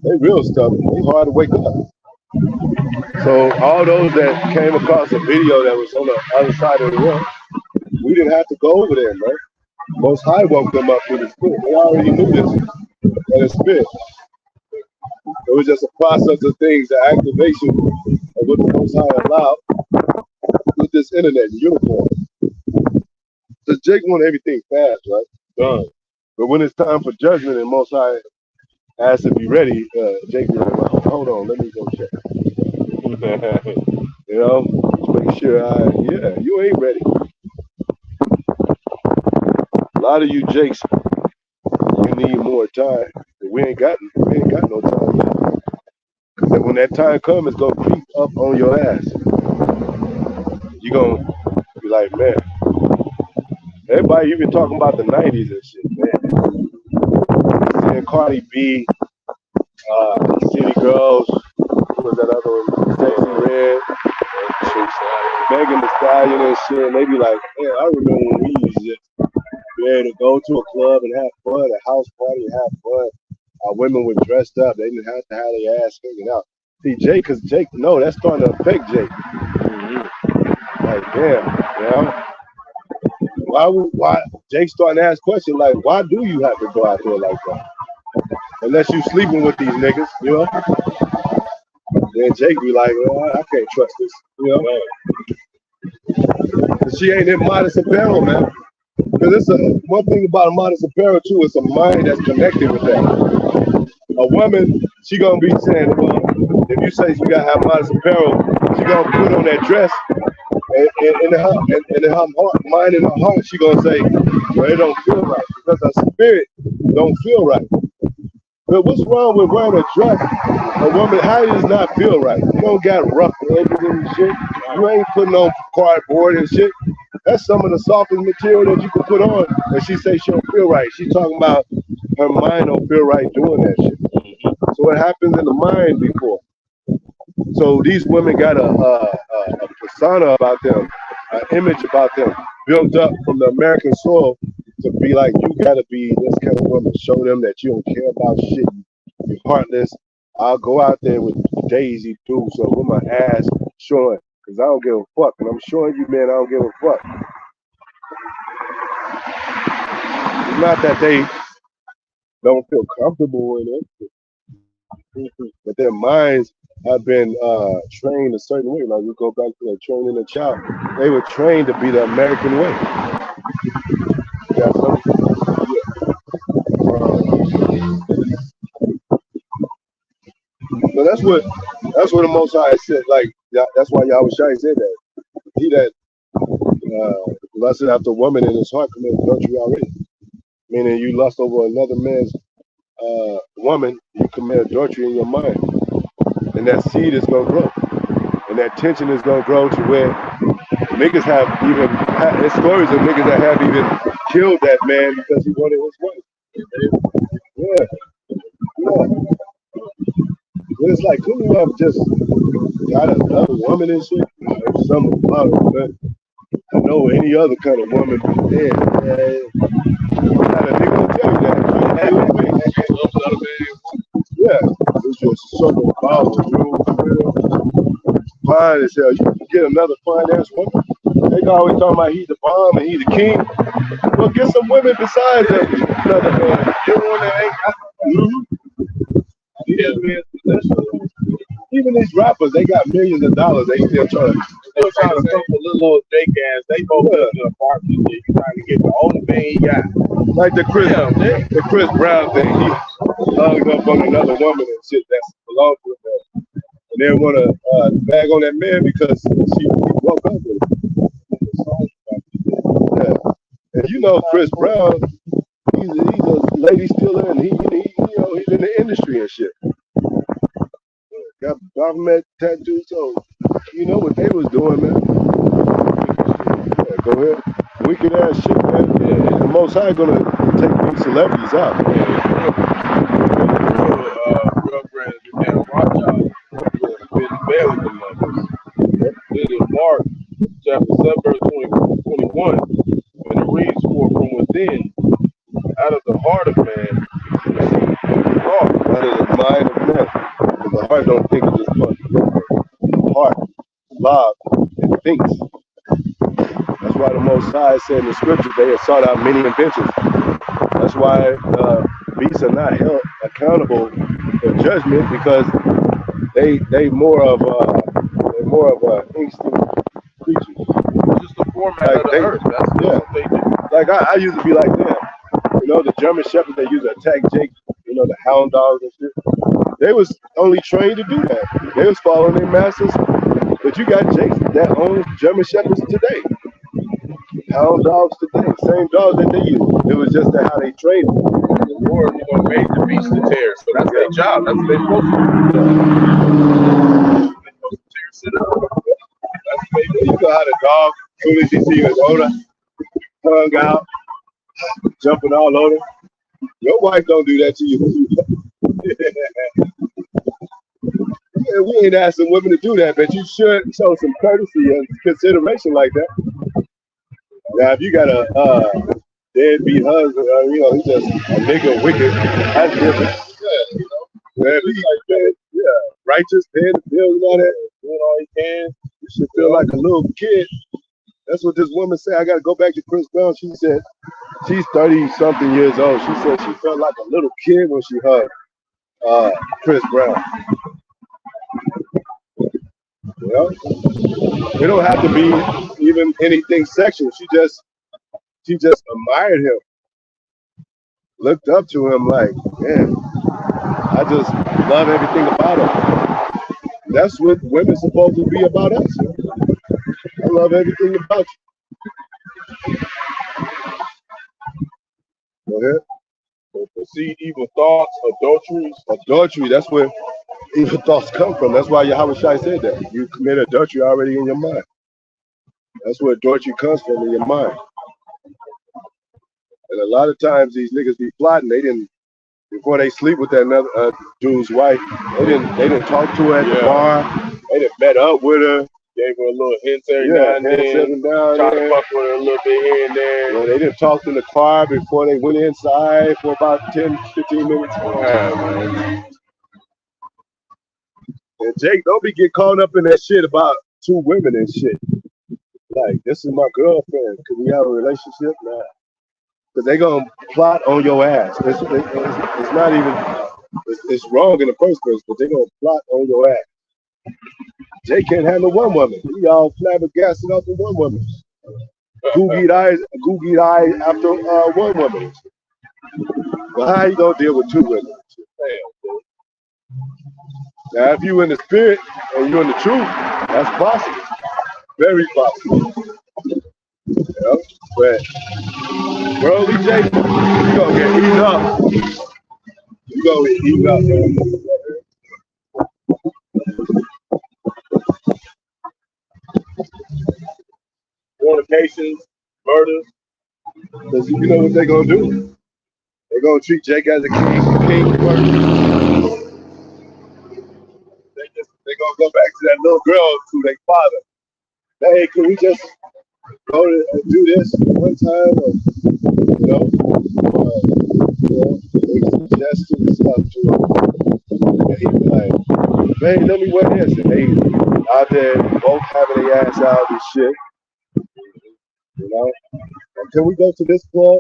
They real stubborn. They hard to wake up. So all those that came across a video that was on the other side of the world, we didn't have to go over there, man. Most High woke them up with the spirit. They already knew this in the spirit. It was just a process of things, the activation of what the Most High allowed with this internet uniform. Because Jake want everything fast, right? Done. But when it's time for judgment and Most High has to be ready, Jake be like, well, hold on, let me go check. You know, just make sure you ain't ready. A lot of you Jakes, you need more time. We ain't got no time yet. Because when that time comes, it's gonna creep up on your ass. You gonna be like, man. Everybody even talking about the 90s and shit, man. Seeing Cardi B, City Girls, what was that other one? Sexy Red, Megan Thee Stallion and shit. And they be like, man, I remember when we used to be able to go to a club and have fun, a house party and have fun. Our women were dressed up. They didn't have to have their ass hanging out. See, Jake, no, that's starting to affect Jake. Like, damn, you know? Why Jake's starting to ask questions like, why do you have to go out there like that? Unless you sleeping with these niggas, you know? Then Jake be like, well, I can't trust this, you know? She ain't in modest apparel, man. Because it's one thing about a modest apparel too, it's a mind that's connected with that. A woman, she gonna be saying, well, if you say you gotta have modest apparel, she gonna put on that dress, and in her heart, mind and her heart, she gonna say, well, it don't feel right because her spirit don't feel right. But what's wrong with wearing a dress? A woman, how does not feel right? You don't got rough edges and shit. You ain't putting on cardboard and shit. That's some of the softest material that you can put on. And she say she don't feel right. She's talking about her mind don't feel right doing that shit. So it happens in the mind before. So these women got a persona about them, an image about them, built up from the American soil to be like, you gotta be this kind of woman. Show them that you don't care about shit. You're heartless. I'll go out there with Daisy too, so with my ass showing, because I don't give a fuck. And I'm showing you, man, I don't give a fuck. It's not that they don't feel comfortable in it, but their minds have been trained a certain way. Like we go back to the training a child. They were trained to be the American way. Yeah, so that's what the Most High said. Like that's why Yahweh Shai said that. He that lusted after a woman in his heart commits adultery already. Meaning you lust over another man's woman, you commit adultery in your mind. And that seed is gonna grow. And that tension is gonna grow to where niggas have even there's stories of niggas that have even killed that man because he wanted his wife. Yeah. But it's like, couldn't you have just got another woman and shit? Some about it, but I know any other kind of woman dead. Not a nigga will tell you that. Yeah, it's just something about you. Fine as hell. You can get another fine ass woman. They always talking about he's the bomb and he's the king. Well, get some women besides that. Another man. Get one that ain't. Yeah, man. Even these rappers, they got millions of dollars. They still trying to come for little Jake ass. They both live in an apartment. You trying to get the only thing he got. like the Chris Brown thing. He hung up on another woman and shit that's belongs to him. And they want to bag on that man because she woke up with him. Yeah. And you know Chris Brown, he's a lady stealer, and he you know he's in the industry and shit. Got government tattoos, so you know what they was doing, man. Yeah, go ahead. Wicked ass shit, man. Yeah, the Most High gonna take these celebrities out. Girlfriend is down Rothschild. Been barely the numbers. This is Mark chapter 7, verse 21. And it reads, for from within, out of the heart of man, Out of the mind of man. Because the heart don't think it's just fun. The heart, love, and thinks. That's why the Most High said in the scriptures they have sought out many inventions. That's why beasts are not held accountable for judgment because they more of instinct creatures. just the format of the earth. That's what they do. Like I used to be like them. You know, the German Shepherds they used to attack Jake, you know, the hound dogs and shit. They was only trained to do that. They was following their masters. But you got Jakes that own German Shepherds today. Hound dogs today. Same dogs that they use. It was just that how they trained them. The Lord, made the beast to tear. So that's their job. That's what they're supposed to do. They're supposed to tear shit up. That's what they do. You know how the dog, as soon as he see his owner, tongue out, jumping all over. Your wife don't do that to you. Yeah, we ain't asking women to do that, but you should show some courtesy and consideration like that. Now, if you got a deadbeat husband, you know, he's just a nigga wicked, that's different. Yeah, you know. Yeah, he's like that, yeah, righteous, paying the bills and all that, doing all he can. You should feel like a little kid. That's what this woman said. I got to go back to Chris Brown. She said she's 30-something years old. She said she felt like a little kid when she hugged Chris Brown. You know, it don't have to be even anything sexual. She just admired him, looked up to him like, man, I just love everything about him. That's what women's supposed to be about us. I love everything about you. Go ahead. Proceed evil thoughts, Adultery, that's where evil thoughts come from. That's why Yahweh Shai said that. You commit adultery already in your mind. That's where adultery comes from, in your mind. And a lot of times these niggas be plotting. They didn't, before they sleep with that another dude's wife, they didn't talk to her at the bar. They didn't met up with her. gave her a little hints every now and then, trying to fuck with her a little bit here and there. Well, they didn't talk in the car before they went inside for about 10, 15 minutes. Man. And Jake, don't be get caught up in that shit about two women and shit. Like, this is my girlfriend. Could we have a relationship? Nah. Because they going to plot on your ass. It's not even, it's wrong in the first place, but they going to plot on your ass. Jay can't handle one woman. He all flabbergasted off of one woman. Googie eyes after one woman. But how you gonna deal with two women? Now, if you in the spirit and you in the truth, that's possible. Very possible. Yeah, but worldly Jay, you gonna get eaten up. You gonna get eaten up, man. Fornications, murders. Because you know what they're gonna do? They're gonna treat Jake as a king first. They're gonna go back to that little girl to their father. Hey, can we just go and do this one time? Or, they suggest and stuff to him. And he'd be like, man, let me wear this. And they out there both having their ass out and shit. You know, and can we go to this club?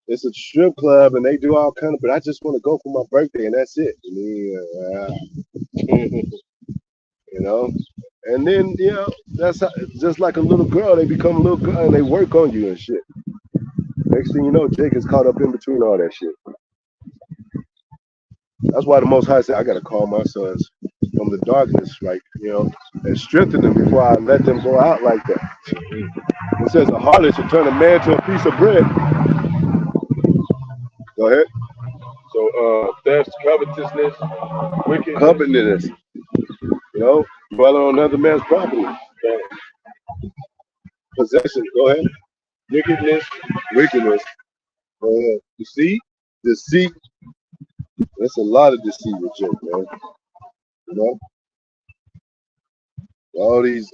it's a strip club and they do all kind of, but I just want to go for my birthday and that's it. You know, and then that's how, just like a little girl, they become a little girl and they work on you and shit. Next thing you know, Jake is caught up in between all that shit. That's why the Most High said, I got to call my sons from the darkness, right? And strengthen them before I let them go out like that. It says a harlot should turn a man to a piece of bread. Go ahead. So theft, covetousness, wickedness. Covetousness. Dwelling on another man's property. Possession. Go ahead. Wickedness. Deceit. That's a lot of deceit with Jake, man. All these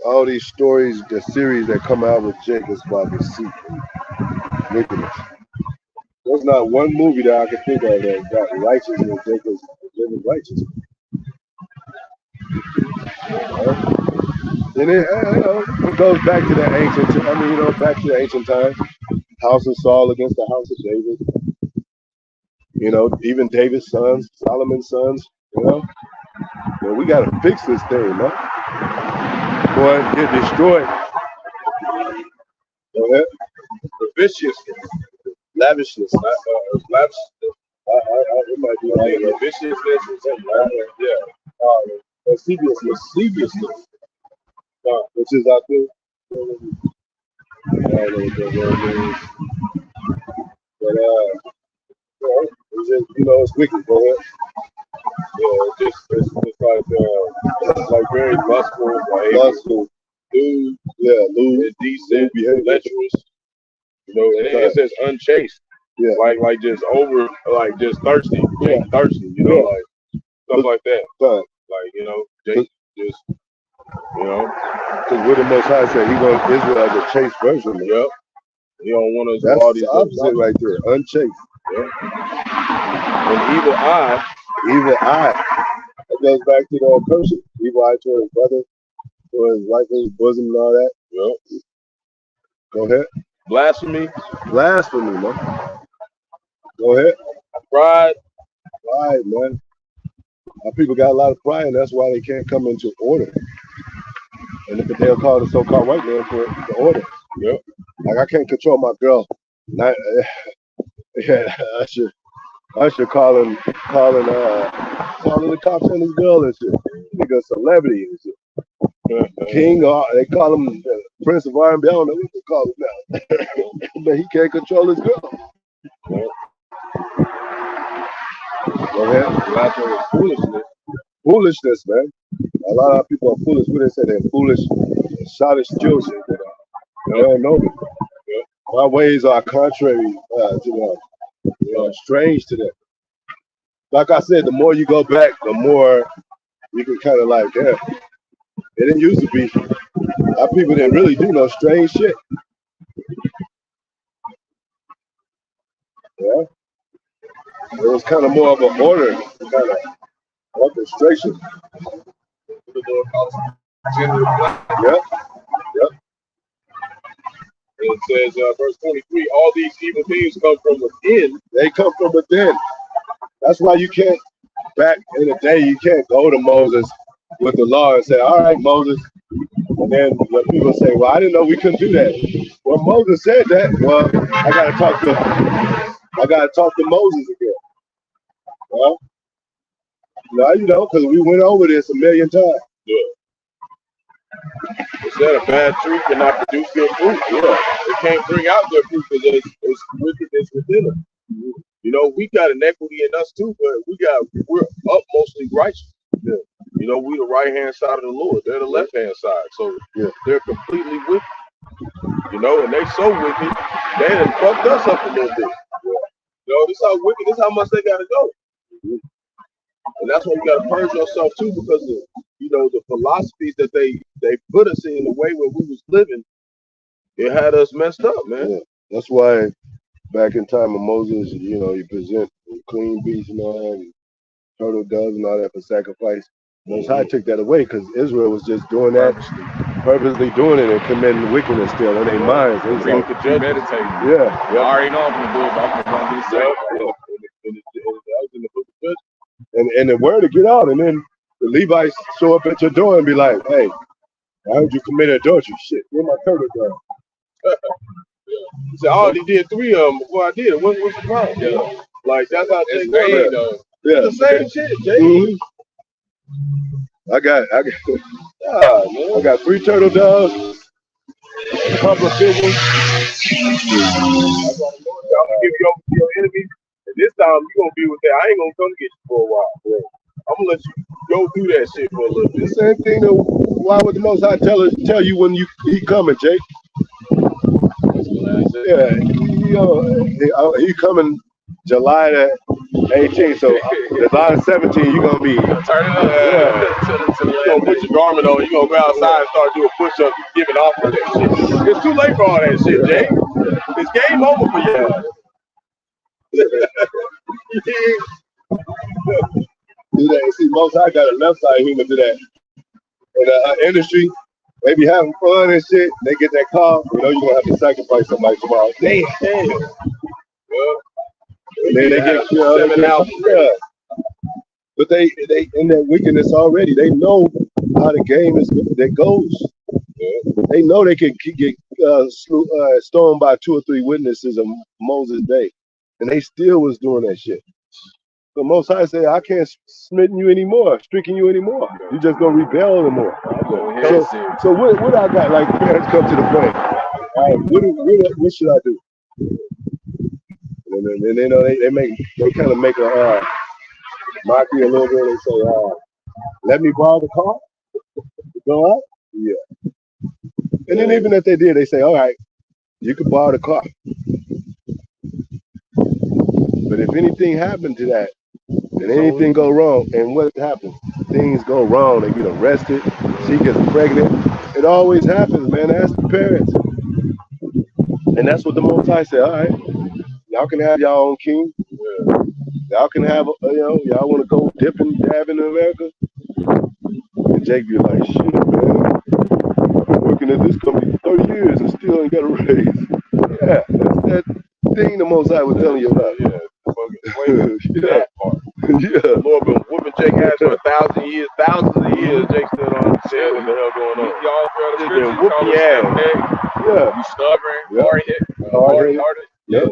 stories, the series that come out with Jake is about deceit and wickedness. There's not one movie that I can think of that got righteousness. Jake is living righteous. And it goes back to that ancient. Back to the ancient times. House of Saul against the house of David. Even David's sons, Solomon's sons. We gotta fix this thing, man. Boy, get destroyed. Go ahead. The viciousness, Lavishness. lavishness. It might be like The viciousness is lasciviousness. Which is I think. It's just, it's wicked, go ahead. Yeah, it's like very lustful, lewd, lewd, indecent, behavior, lecherous. And it says unchaste. Yeah. Like just over, like just thirsty, thirsty. Like stuff like that. Right. Like Jake just, Because what the Most High said, he wants Israel as a chaste version. Yep. He don't want us to That's all these the opposite right there, unchaste. Yep. An evil eye. That goes back to the person. Evil eye toward his brother, toward his wife, his bosom, and all that. Yep. Go ahead. Blasphemy, man. Go ahead. Pride, man. Our people got a lot of pride, and that's why they can't come into order. And if they'll call the so-called white man for the order. Yep. Like I can't control my girl. I should calling the cops on this girl and shit. Nigga, celebrity and shit. King, they call him Prince of R&B. I don't know what they call him now. But he can't control his girl. Go ahead. Foolishness, man. A lot of people are foolish. What they say? They're foolish, childish children. They don't know me. My ways are contrary to them. Strange to them. Like I said, the more you go back, the more you can kind of like, yeah. It didn't used to be. Our people didn't really do no strange shit. Yeah. It was kind of more of an order, kind of orchestration. Yep. And it says, verse 23, all these evil things come from within. They come from within. That's why you can't, back in the day, you can't go to Moses with the law and say, all right, Moses. And then when people say, well, I didn't know we couldn't do that. Well, Moses said that. Well, I got to talk to Moses again. Well, no, because we went over this a million times. Yeah. It said a bad tree cannot produce good fruit. Yeah. It can't bring out good fruit because it's wickedness within it. We got inequity in us too, but we're up mostly righteous. Yeah. We the right hand side of the Lord. They're the left hand side. So they're completely wicked. And they so wicked, they done fucked us up a little bit. Yeah. This how wicked, this how much they gotta go. And that's why you gotta purge yourself too, because of the philosophies that they put us in the way where we was living, it had us messed up, man. Yeah. That's why back in time of Moses, you present clean beasts and all that, and turtle doves and all that for sacrifice. Most High took that away because Israel was just doing that purposely doing it and committing wickedness still in their minds. It's like, meditating. yeah. I already know I'm gonna do it, but I'm gonna do the same. And the word to get out, and then the Levites show up at your door and be like, "Hey, I heard you committed adultery. Shit, where my turtle gun?" So I already did 3 of them before I did it. What's the problem? Yeah. Like that's how It's they vain, go. though. Yeah. It's the same shit, Jay. Mm-hmm. I got 3 turtle doves, a couple of big ones. I'm gonna give you over to your enemy, and this time you gonna be with that. I ain't gonna come get you for a while. Bro. I'm gonna let you go through that shit for a little The bit. same thing that why would the Most High tell you when he coming, Jake? Yeah, he coming July the 18th, so July the 17th you gonna be Turn it up. Yeah. You gonna put your garment on, you gonna go outside and start doing push-ups and giving off for that shit. It's too late for all that shit, Jay. It's game over for you. do that. See, Most High got a left side human to that. In the industry, they be having fun and shit. They get that call, you know, you're gonna have to sacrifice somebody tomorrow. Damn. Well, And then they get 7 hours. Yeah. But they in that wickedness already. They know how the game that goes. They know they can get stoned by 2 or 3 witnesses of Moses' day, and they still was doing that shit. The Most High said, "I can't smitten you anymore, stricken you anymore. You just gonna rebel anymore." So what I got? Like parents come to the point. All right, what should I do? And then they know they kind of make a mockery a little bit. They say, "Let me borrow the car to go out." Yeah. And then even if they did, they say, "All right, you can borrow the car." But if anything happened to that, and anything go wrong, and what happens? Things go wrong. They get arrested. She gets pregnant. It always happens, man. Ask the parents. And that's what the Most High said. All right, y'all can have y'all own king. Y'all can have, y'all want to go dip and dab in America. And Jake be like, "Shit, man. Working at this company for 30 years and still ain't got a raise." Yeah, that's that thing the Most High was telling you about. Yeah. That part. Yeah. Lord been whooping Jake ass for 1,000 years, thousands of years. Jake still don't understand what the hell going on. Y'all Just just been whooping your ass. Yeah. You stubborn, Yeah. hard-headed. Yeah.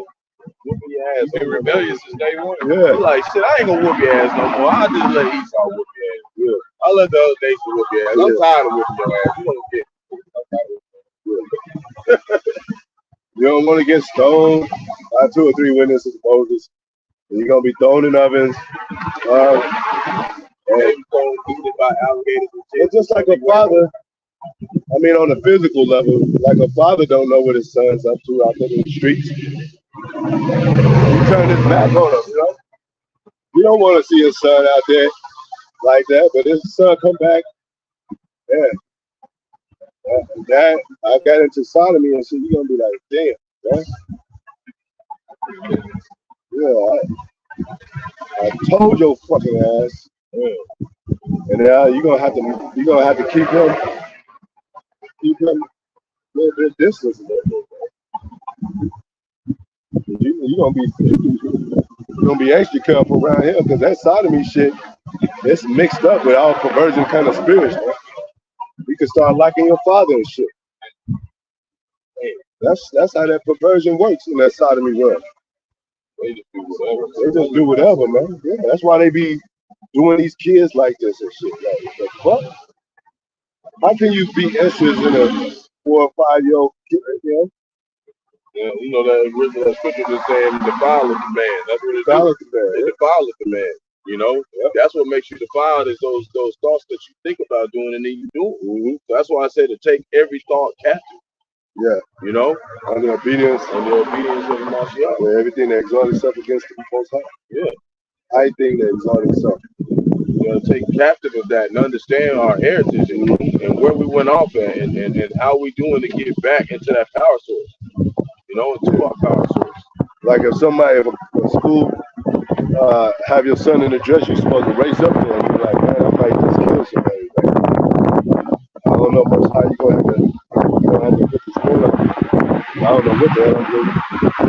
Whooping your ass. You've been rebellious since day one. Yeah. You like, shit, I ain't gonna whoop your ass no more. I'll just let Esau whoop your ass. Yeah. I'll let the other nation whoop your ass. I'm Yeah. tired of whooping your ass. You don't get. You don't want to get stoned by 2 or 3 witnesses of Moses. You're gonna be thrown in ovens. And it's just like a father. I mean, on a physical level, like a father don't know what his son's up to out there in the streets. He turned his back on him, you know. You don't want to see his son out there like that, but his son come back. Yeah. Dad, I got into sodomy and shit. You're gonna be like, damn, man. Yeah, I told your fucking ass. Yeah. And now you're gonna have to keep him a little bit distance. You're gonna be extra careful around here because that sodomy shit, it's mixed up with all perversion kind of spirits, man. You can start liking your father and shit. That's how that perversion works in that sodomy world. They just do whatever, man. Yeah, that's why they be doing these kids like this and shit. Like, the fuck? How can you be interested in a 4 or 5-year-old kid? You know? Yeah, you know that original scripture just saying defile the man. That's what it Defile is. It defiles the man. You know, that's what makes you defiled is those thoughts that you think about doing and then you do it. Mm-hmm. So that's why I say to take every thought captive. Yeah. You know, under obedience. And the obedience of the Mashiach. Yeah, everything that exalts itself against the Most High. Yeah. I think that exalts itself. You know, take captive of that and understand our heritage and where we went off at and how we doing to get back into that power source. You know, into our power source. Like if somebody at a school have your son in the dress, you're supposed to race up there and be like, man, I might just kill somebody. Like, I don't know Most High, you gonna have to put this one up. I don't know what the hell I'm doing.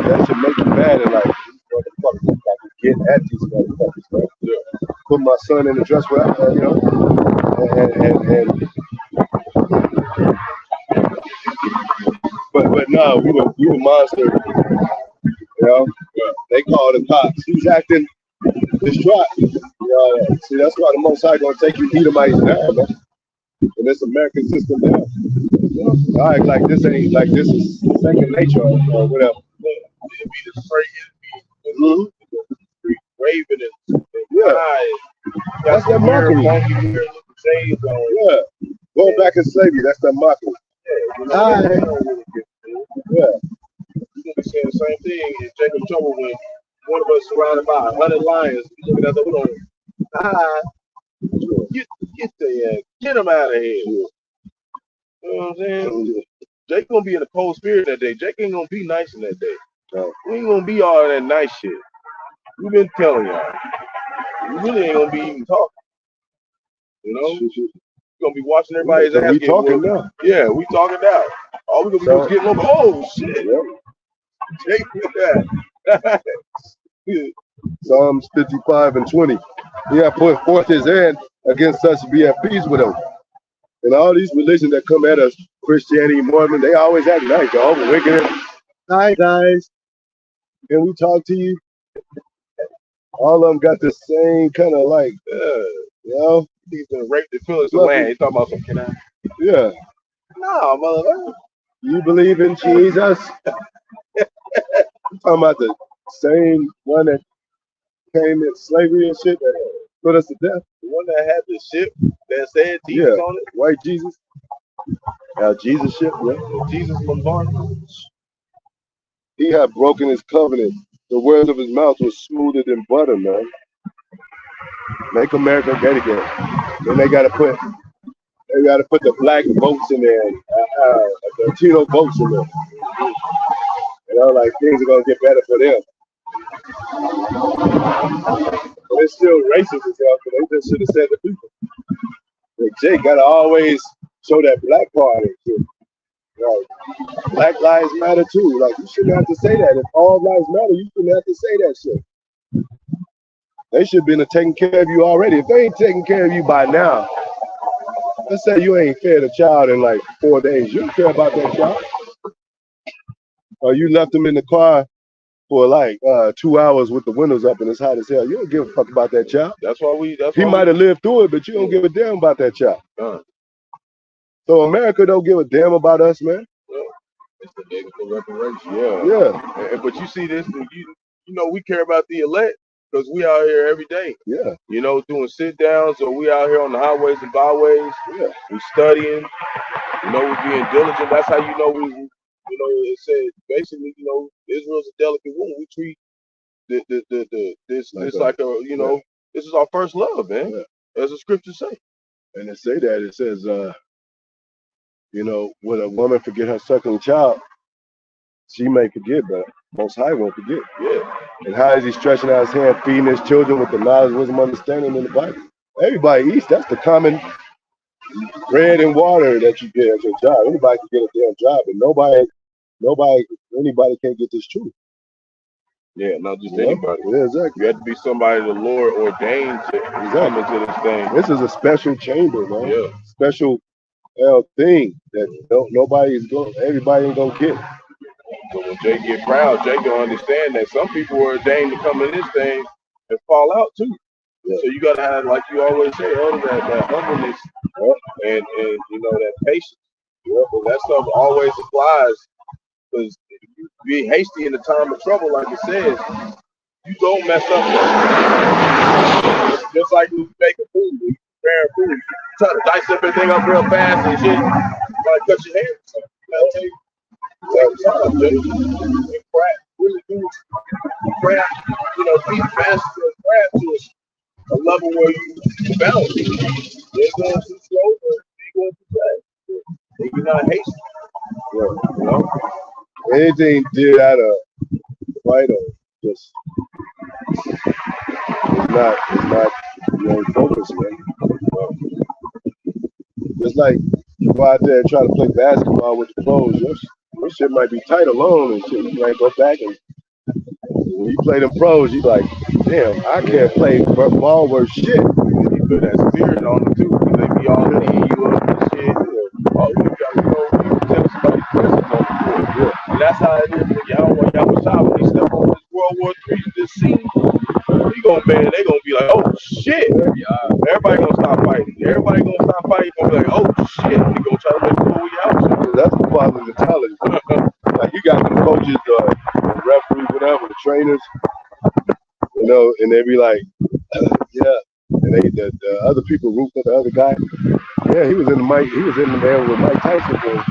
That should make you mad and like these motherfuckers like get at these motherfuckers, man. Yeah. Put my son in the dress without you know, and but no, we were monsters. You know, they called the cops. He's acting distraught. See, that's why the Most High gonna take you Edomites down, man. And this American system down. I act like this ain't like this is second nature or whatever. It'd be the straight street waving and that's that mockery. Yeah, going back in slavery, that's that mockery. Yeah. You're gonna be saying the same thing in Jacob's Trouble when one of us surrounded by 100 lions. You looking at the get them out of here. You know what I'm saying? Jake gonna be in a cold spirit that day. Jake ain't gonna be nice in that day. No. We ain't gonna be all that nice shit. We've been telling y'all. We really ain't gonna be even talking. You know? We're gonna be watching everybody's ass. We talking now. Yeah, we talking now. All we gonna do is get over. Oh shit. Yeah. Jake with that. Psalms 55 and 20. He had put forth his hand against us to be at peace with him. And all these religions that come at us, Christianity, Mormon, they always act nice. Jehovah's Witness. Hi guys. Can we talk to you? All of them got the same kind of like, you know? He's been raped the pillars of land. He's talking about some, can I? Yeah. No, motherfucker. You believe in Jesus? I'm talking about the same one that came in slavery and shit that put us to death. The one that had the ship that said Jesus on it? White Jesus. Jesus ship, yeah. Jesus Lombardi. He had broken his covenant. The words of his mouth was smoother than butter, man. Make America great again. Then they gotta put the black votes in there, the Latino votes in there. You know, like things are gonna get better for them. But it's still racist as hell, but they just should have said the people. Like Jay gotta always show that black part and shit. Like, Black lives matter too. Like you shouldn't have to say that. If all lives matter, you shouldn't have to say that shit. They should have been taking care of you already. If they ain't taking care of you by now, let's say you ain't fed a child in like 4 days. You don't care about that child. Or you left them in the car for like 2 hours with the windows up and it's hot as hell. You don't give a fuck about that child. He might have lived through it, but you don't give a damn about that child. So America don't give a damn about us, man. It's the negative reparation. Yeah. But you see this, you know, we care about the elect because we out here every day. Yeah. You know, doing sit downs, or we out here on the highways and byways. Yeah. We studying. You know, we being diligent. That's how you know we. You know, it said basically, you know, Israel's a delicate woman. We treat this like a, you know, this is our first love, man. Yeah. As the scriptures say. And it say that it says, you know, when a woman forget her suckling child, she may forget, but Most High won't forget. Yeah. And how is he stretching out his hand, feeding his children with the knowledge, wisdom, understanding in the Bible? Everybody eats. That's the common bread and water that you get at your job. Anybody can get a damn job, but anybody can't get this truth. Yeah, not just anybody. Yeah, exactly. You have to be somebody the Lord ordained to come into this thing. This is a special chamber, man. Yeah. Special thing that everybody ain't gonna get. So when Jay get proud, Jay gonna understand that some people are ordained to come in this thing and fall out too. Yeah. So you gotta have, like you always say, that humbleness and you know, that patience. Yeah. But that stuff always applies, because if you be hasty in the time of trouble, like it says, you don't mess up. Just like when you make a food, you prepare food, you try to dice everything up real fast and shit, you might cut your hand or something. You know, crap, really do crap, you know, be faster and crap to a level where you balance it. They're going too slow, but they're going too fast. And you're not hasty. Yeah, you know? Anything did out of fight or just it's not your focus, man. Just like go out there and try to play basketball with the pros, your shit might be tight alone and shit. You might go back and when you play them pros, you like, damn, I can't play ball worth shit. You put that spirit on them too, because they be all teeing you up and shit. Oh, you got to know, you tell somebody presence on the court. Yeah. And that's how it is when y'all was out, when they step on this World War III, this scene, they gonna be like, oh shit. Everybody gonna stop fighting. Everybody gonna stop fighting. Gonna be like, oh shit. They gonna try to make the pull you out. That's the father mentality. Like you got the coaches, the referees, whatever, the trainers, you know, and they be like, yeah. And the other people root for the other guy. Yeah, he was in there with Mike Tyson for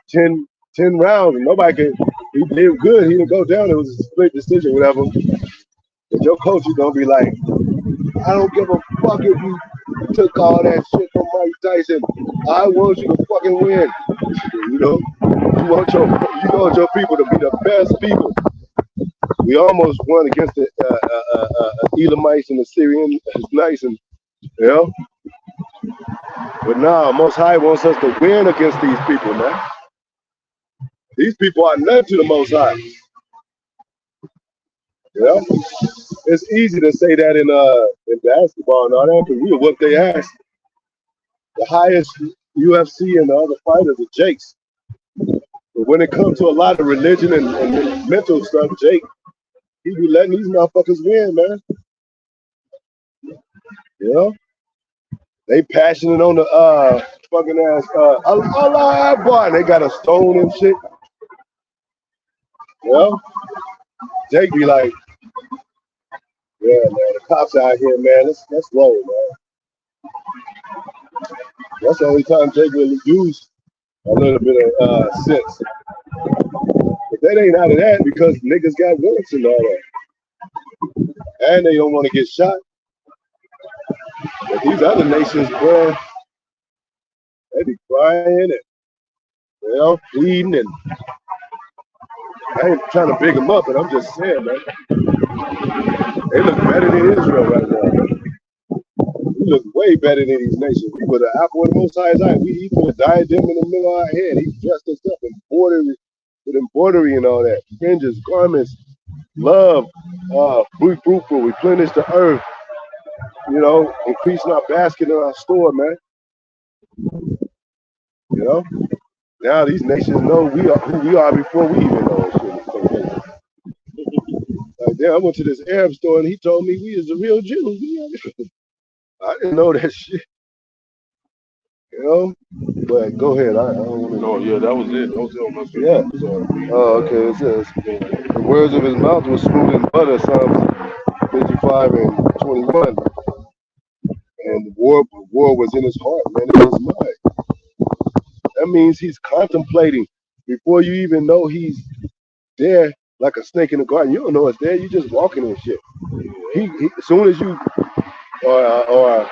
10 rounds, and nobody could. He did good. He didn't go down. It was a split decision, whatever. But your coach is gonna be like, I don't give a fuck if you took all that shit from Mike Tyson. I want you to fucking win. You know, you want your people to be the best people. We almost won against the Elamites and the Syrians. It's nice, and you know. But now, Most High wants us to win against these people, man. These people are nothing to the Most High. You know? It's easy to say that in basketball and all that, because we'll whoop their ass. The highest UFC and the other fighters are Jakes. But when it comes to a lot of religion and mental stuff, Jake, he be letting these motherfuckers win, man. You know? They passionate on the fucking ass Allah Akbar. They got a stone and shit. You know? Jake be like, yeah, man, the cops out here, man. That's low, man. That's the only time Jake will use a little bit of sense. But that ain't out of that because niggas got warrants and all that. And they don't want to get shot. But these other nations, bro, they be crying and, you know, bleeding. And I ain't trying to big them up, but I'm just saying, man. They look better than Israel right now. We look way better than these nations. We put an apple in the Most High's eye. He put a diadem in the middle of our head. He dressed us up with embroidery and all that. Fringes, garments, love, be fruitful, replenish the earth. You know, increasing our basket in our store, man. You know? Now these nations know who we are before we even know shit. Like, damn, I went to this Arab store and he told me we is the real Jews. I didn't know that shit. You know? But go ahead. I don't want to know. Oh, yeah, that was it. That was it on my screen. Yeah. Oh, okay. It says, the words of his mouth were smooth and butter, Psalms 55 and 21. And the war was in his heart, man. It was mine. That means he's contemplating before you even know he's there, like a snake in the garden. You don't know it's there. You just walking and shit. He as soon as you or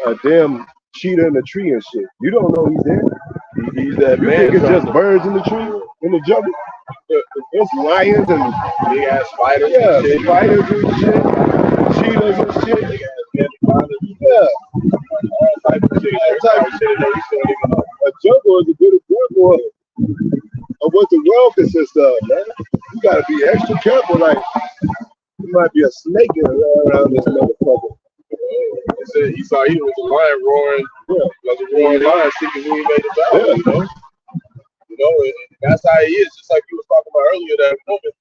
a damn cheetah in the tree and shit, you don't know he's there. He's that you man. Think it's just birds in the tree in the jungle. It's lions and big ass spiders. Yeah, and shit. Spiders and shit. Cheetahs and shit. Yeah. All type of shit. A jungle is a good example of what the world consists of, man. You gotta be extra careful. Like, there might be a snake around this motherfucker. He said he saw he was a lion roaring. Yeah, like a roaring lion seeking who he made it out. Yeah. You know, and that's how he is. Just like you was talking about earlier, that woman.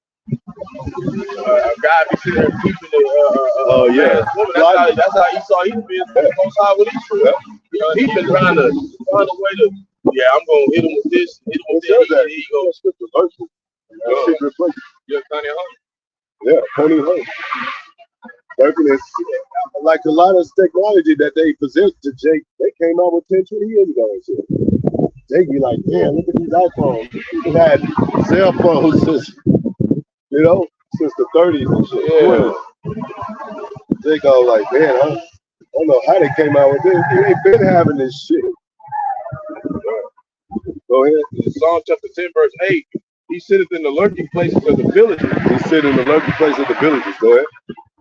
A guy be sitting there keeping it. Oh yeah, woman. That's how he saw he was being most high with Israel. You know, he's been trying to find a way to. Yeah, I'm gonna hit him with this, hit him with that. He gonna skip the verses. Secret place. Yeah, Connie Hunt. Yeah, Connie Hunt. Working is like a lot of technology that they present to Jake. They came out with 10, 20 years ago and shit. Jake be like, damn, look at these iPhones. People had cell phones since, you know, since the 30s and shit. Yeah. Jake all like, man, I don't know how they came out with this. They ain't been having this shit. Go ahead. In Psalm chapter 10, verse 8, he sitteth in the lurking places of the villages. He sit in the lurking places of the villages. Go ahead.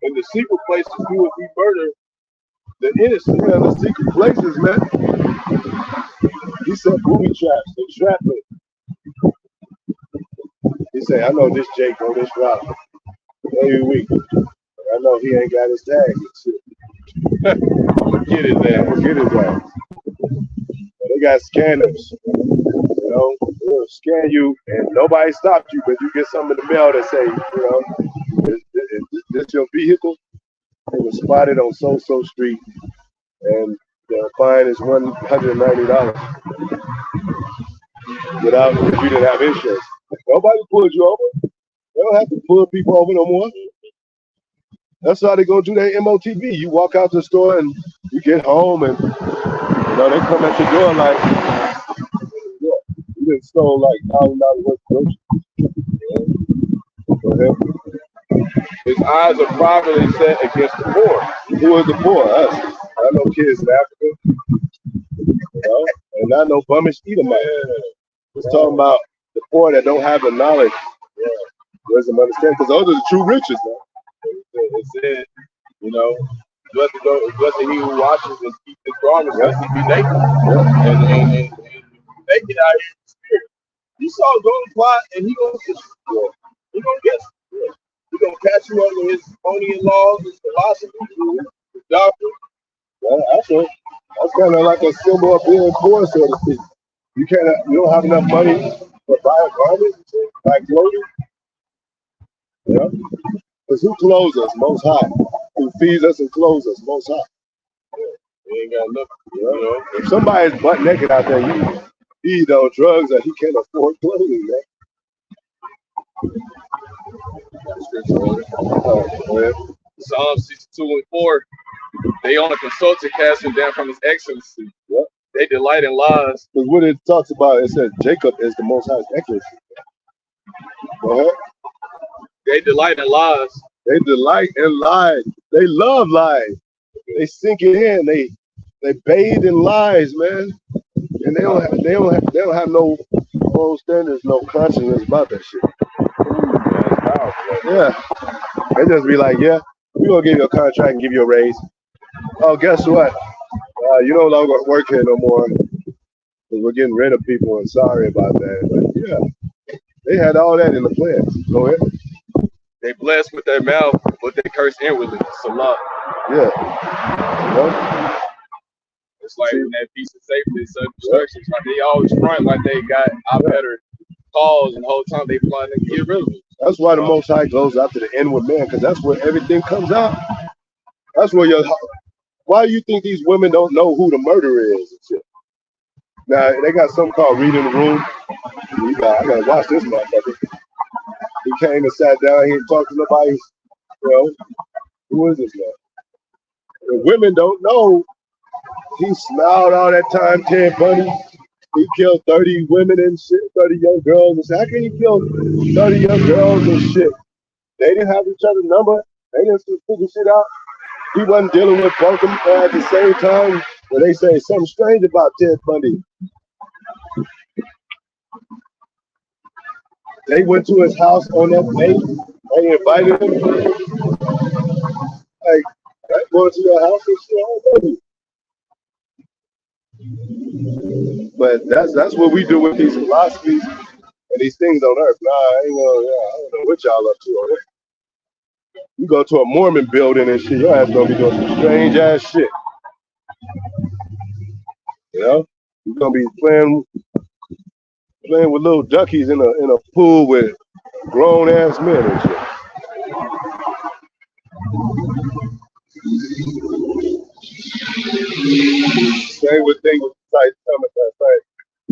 In the secret places, he would be murder the innocent. Yeah, the secret places, man. He said booby traps and trapping. He said, I know this Jake on this route every week. I know he ain't got his tag and shit. Get his ass. Forget his ass. They got scanners. You know, they'll scan you and nobody stopped you, but you get something in the mail that say, you know, is this your vehicle? It was spotted on so Street, and the fine is $190 without if you didn't have insurance. Nobody pulled you over. They don't have to pull people over no more. That's how they gonna do their MOTV. You walk out the store and you get home, and you know they come at your door like, yeah, you done stole like $1,000 worth of groceries. Go ahead. His eyes are properly set against the poor. Who is the poor? Us. I know kids in Africa, you know, and I know bummish Edomite. It's talking about the poor that don't have the knowledge, wisdom, understanding, because those are the true riches, man. It said, you know, blessed he who watches and keeps his garments, lest he be naked. And naked out here in the spirit. You saw Golden Plot, and he gonna get you. He gonna get you. He gonna catch you up with his Ponian laws, his philosophy, his doctrine. Well, that's kind of like a symbol of being poor, so to speak. You don't have enough money to buy a garment, buy clothing. You know? Because who clothes us? Most High. Who feeds us and clothes us? Most High. You ain't got nothing. You know? If somebody's butt naked out there, he's on drugs and he can't afford clothing, man. Psalm 62:4. They on a consultant casting down from his excellency. Yep. They delight in lies. Because what it talks about, it says Jacob is the Most High's excellency. Go ahead. They delight in lies. They delight in lies. They love lies. They sink it in. They bathe in lies, man. And they don't have no moral standards, no conscience about that shit. Yeah. They just be like, yeah, we're gonna give you a contract and give you a raise. Oh, guess what? You no longer work here no more. We're getting rid of people, and sorry about that. But yeah, they had all that in the plan. Go ahead. They bless with their mouth, but they curse inwardly. Salah. Yeah. You know? It's like in that piece of safety, sudden destruction. Like they always front like they got our better cause, and the whole time they plan to get rid of it. That's why the Most High goes after the inward man, because that's where everything comes out. That's where why do you think these women don't know who the murderer is and shit? Now, they got something called reading the room. I gotta watch this motherfucker. He came and sat down here and talked to nobody. You know, who is this man? The women don't know. He smiled all that time, Ted Bundy. He killed 30 women and shit, 30 young girls and shit. How can he kill 30 young girls and shit? They didn't have each other's number. They didn't figure shit out. He wasn't dealing with both of them at the same time. When they say something strange about Ted Bundy. They went to his house on that day. They invited him. Like, going to your house and shit. But that's what we do with these philosophies and these things on earth. Nah, I don't know what y'all up to on it. You go to a Mormon building and shit, your ass gonna be doing some strange ass shit. You know? You're gonna be playing with little duckies in a pool with grown ass men and shit. Same with things with Scientology.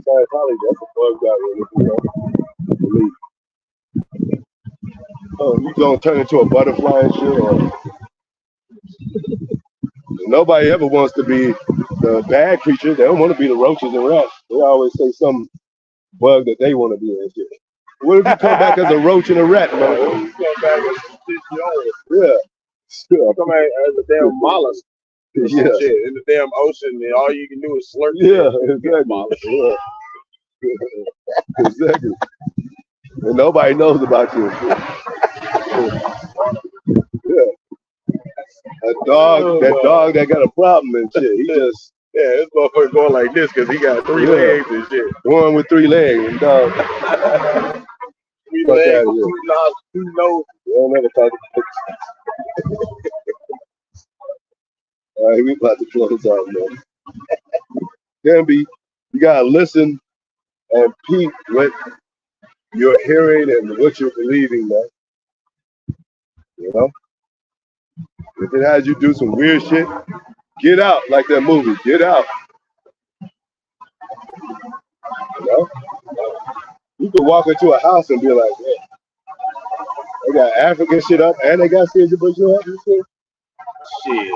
That's a bug out really, you know. Oh, you gonna turn into a butterfly and shit, or nobody ever wants to be the bad creatures. They don't want to be the roaches and rats. They always say some bug that they want to be and shit. What if you come back as a roach and a rat, man? You come back as a Yeah. Come back as a damn mollusk. Yeah. Shit, in the damn ocean, and all you can do is slurp. Yeah, exactly. Yeah. Exactly. And nobody knows about you. Yeah. That dog that got a problem and shit. He just this motherfucker going like this because he got 3 legs and shit. The one with 3 legs, dog. 3 legs, 2 nostrils, 2 noses. We don't ever talk about All right, we about to close out, man. Canby, you gotta listen and peep what you're hearing and what you're believing, man. You know? If it has you do some weird shit, get out like that movie. Get out. You know? You could walk into a house and be like, yeah, they got African shit up and they got Caesar Bush up and shit. Shit.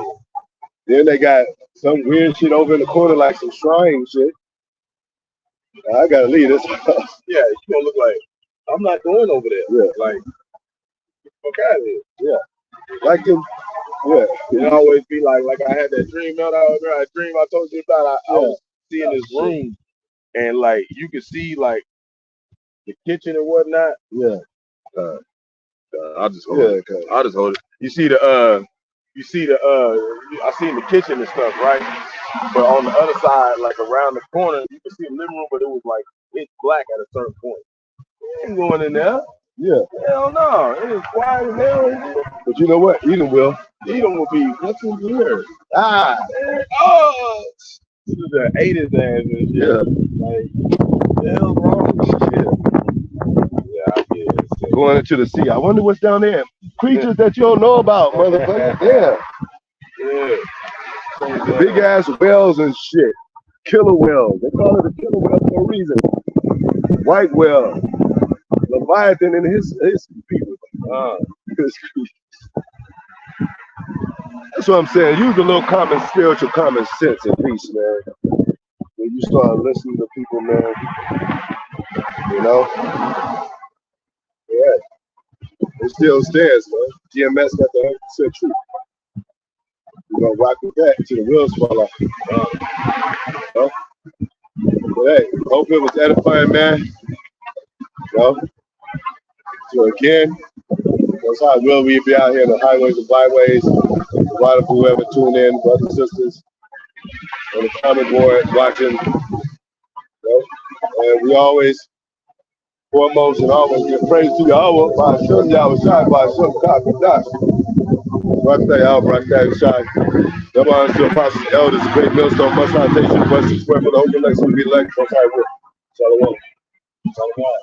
Then they got some weird shit over in the corner like some shrine shit. I gotta leave this house. Yeah, you gonna look like, I'm not going over there. Yeah. Like, fuck out of here. Yeah. Like them. Yeah. It always be like I had that dream. That dream I told you about. I was seeing this room, and like you could see like the kitchen and whatnot. Yeah. I'll just hold it. I'll just hold it. I seen the kitchen and stuff, right? But on the other side, like around the corner, you can see the living room, but it was like it's black at a certain point. You ain't going in there. Yeah. Hell no. It is quiet as hell in here. But you know what? Eden will. Eden will be, what's in here? Ah. Oh! This is the 80s ass and shit. Yeah. Like, what the hell's wrong with this shit? Yeah, I get it. Going into the sea. I wonder what's down there. Creatures that you don't know about, motherfucker. Yeah. Yeah. The big ass whales and shit. Killer whales. They call it a killer whale for a reason. White whale. Leviathan and his people. That's what I'm saying. Use a little spiritual common sense at least, man. When you start listening to people, man. You know? Yeah. It still stands, man. GMS got the 100% truth. We're gonna rock with that until the wheels fall off. But hey, hope it was edifying, man. You know? So again, that's how will we be out here in the highways and byways. A lot of whoever tune in, brothers and sisters, on the comment board watching. You know? And we always, foremost and always give praise to Yahweh by Shun Yahweh Shai by Shun Kakadah. Rakhtay Al Rakhtay Shai. Double honors to apostles, elders, great millstone, much citation, blessings, square for the hope election to be elect, most high will. Shalom. Shalom.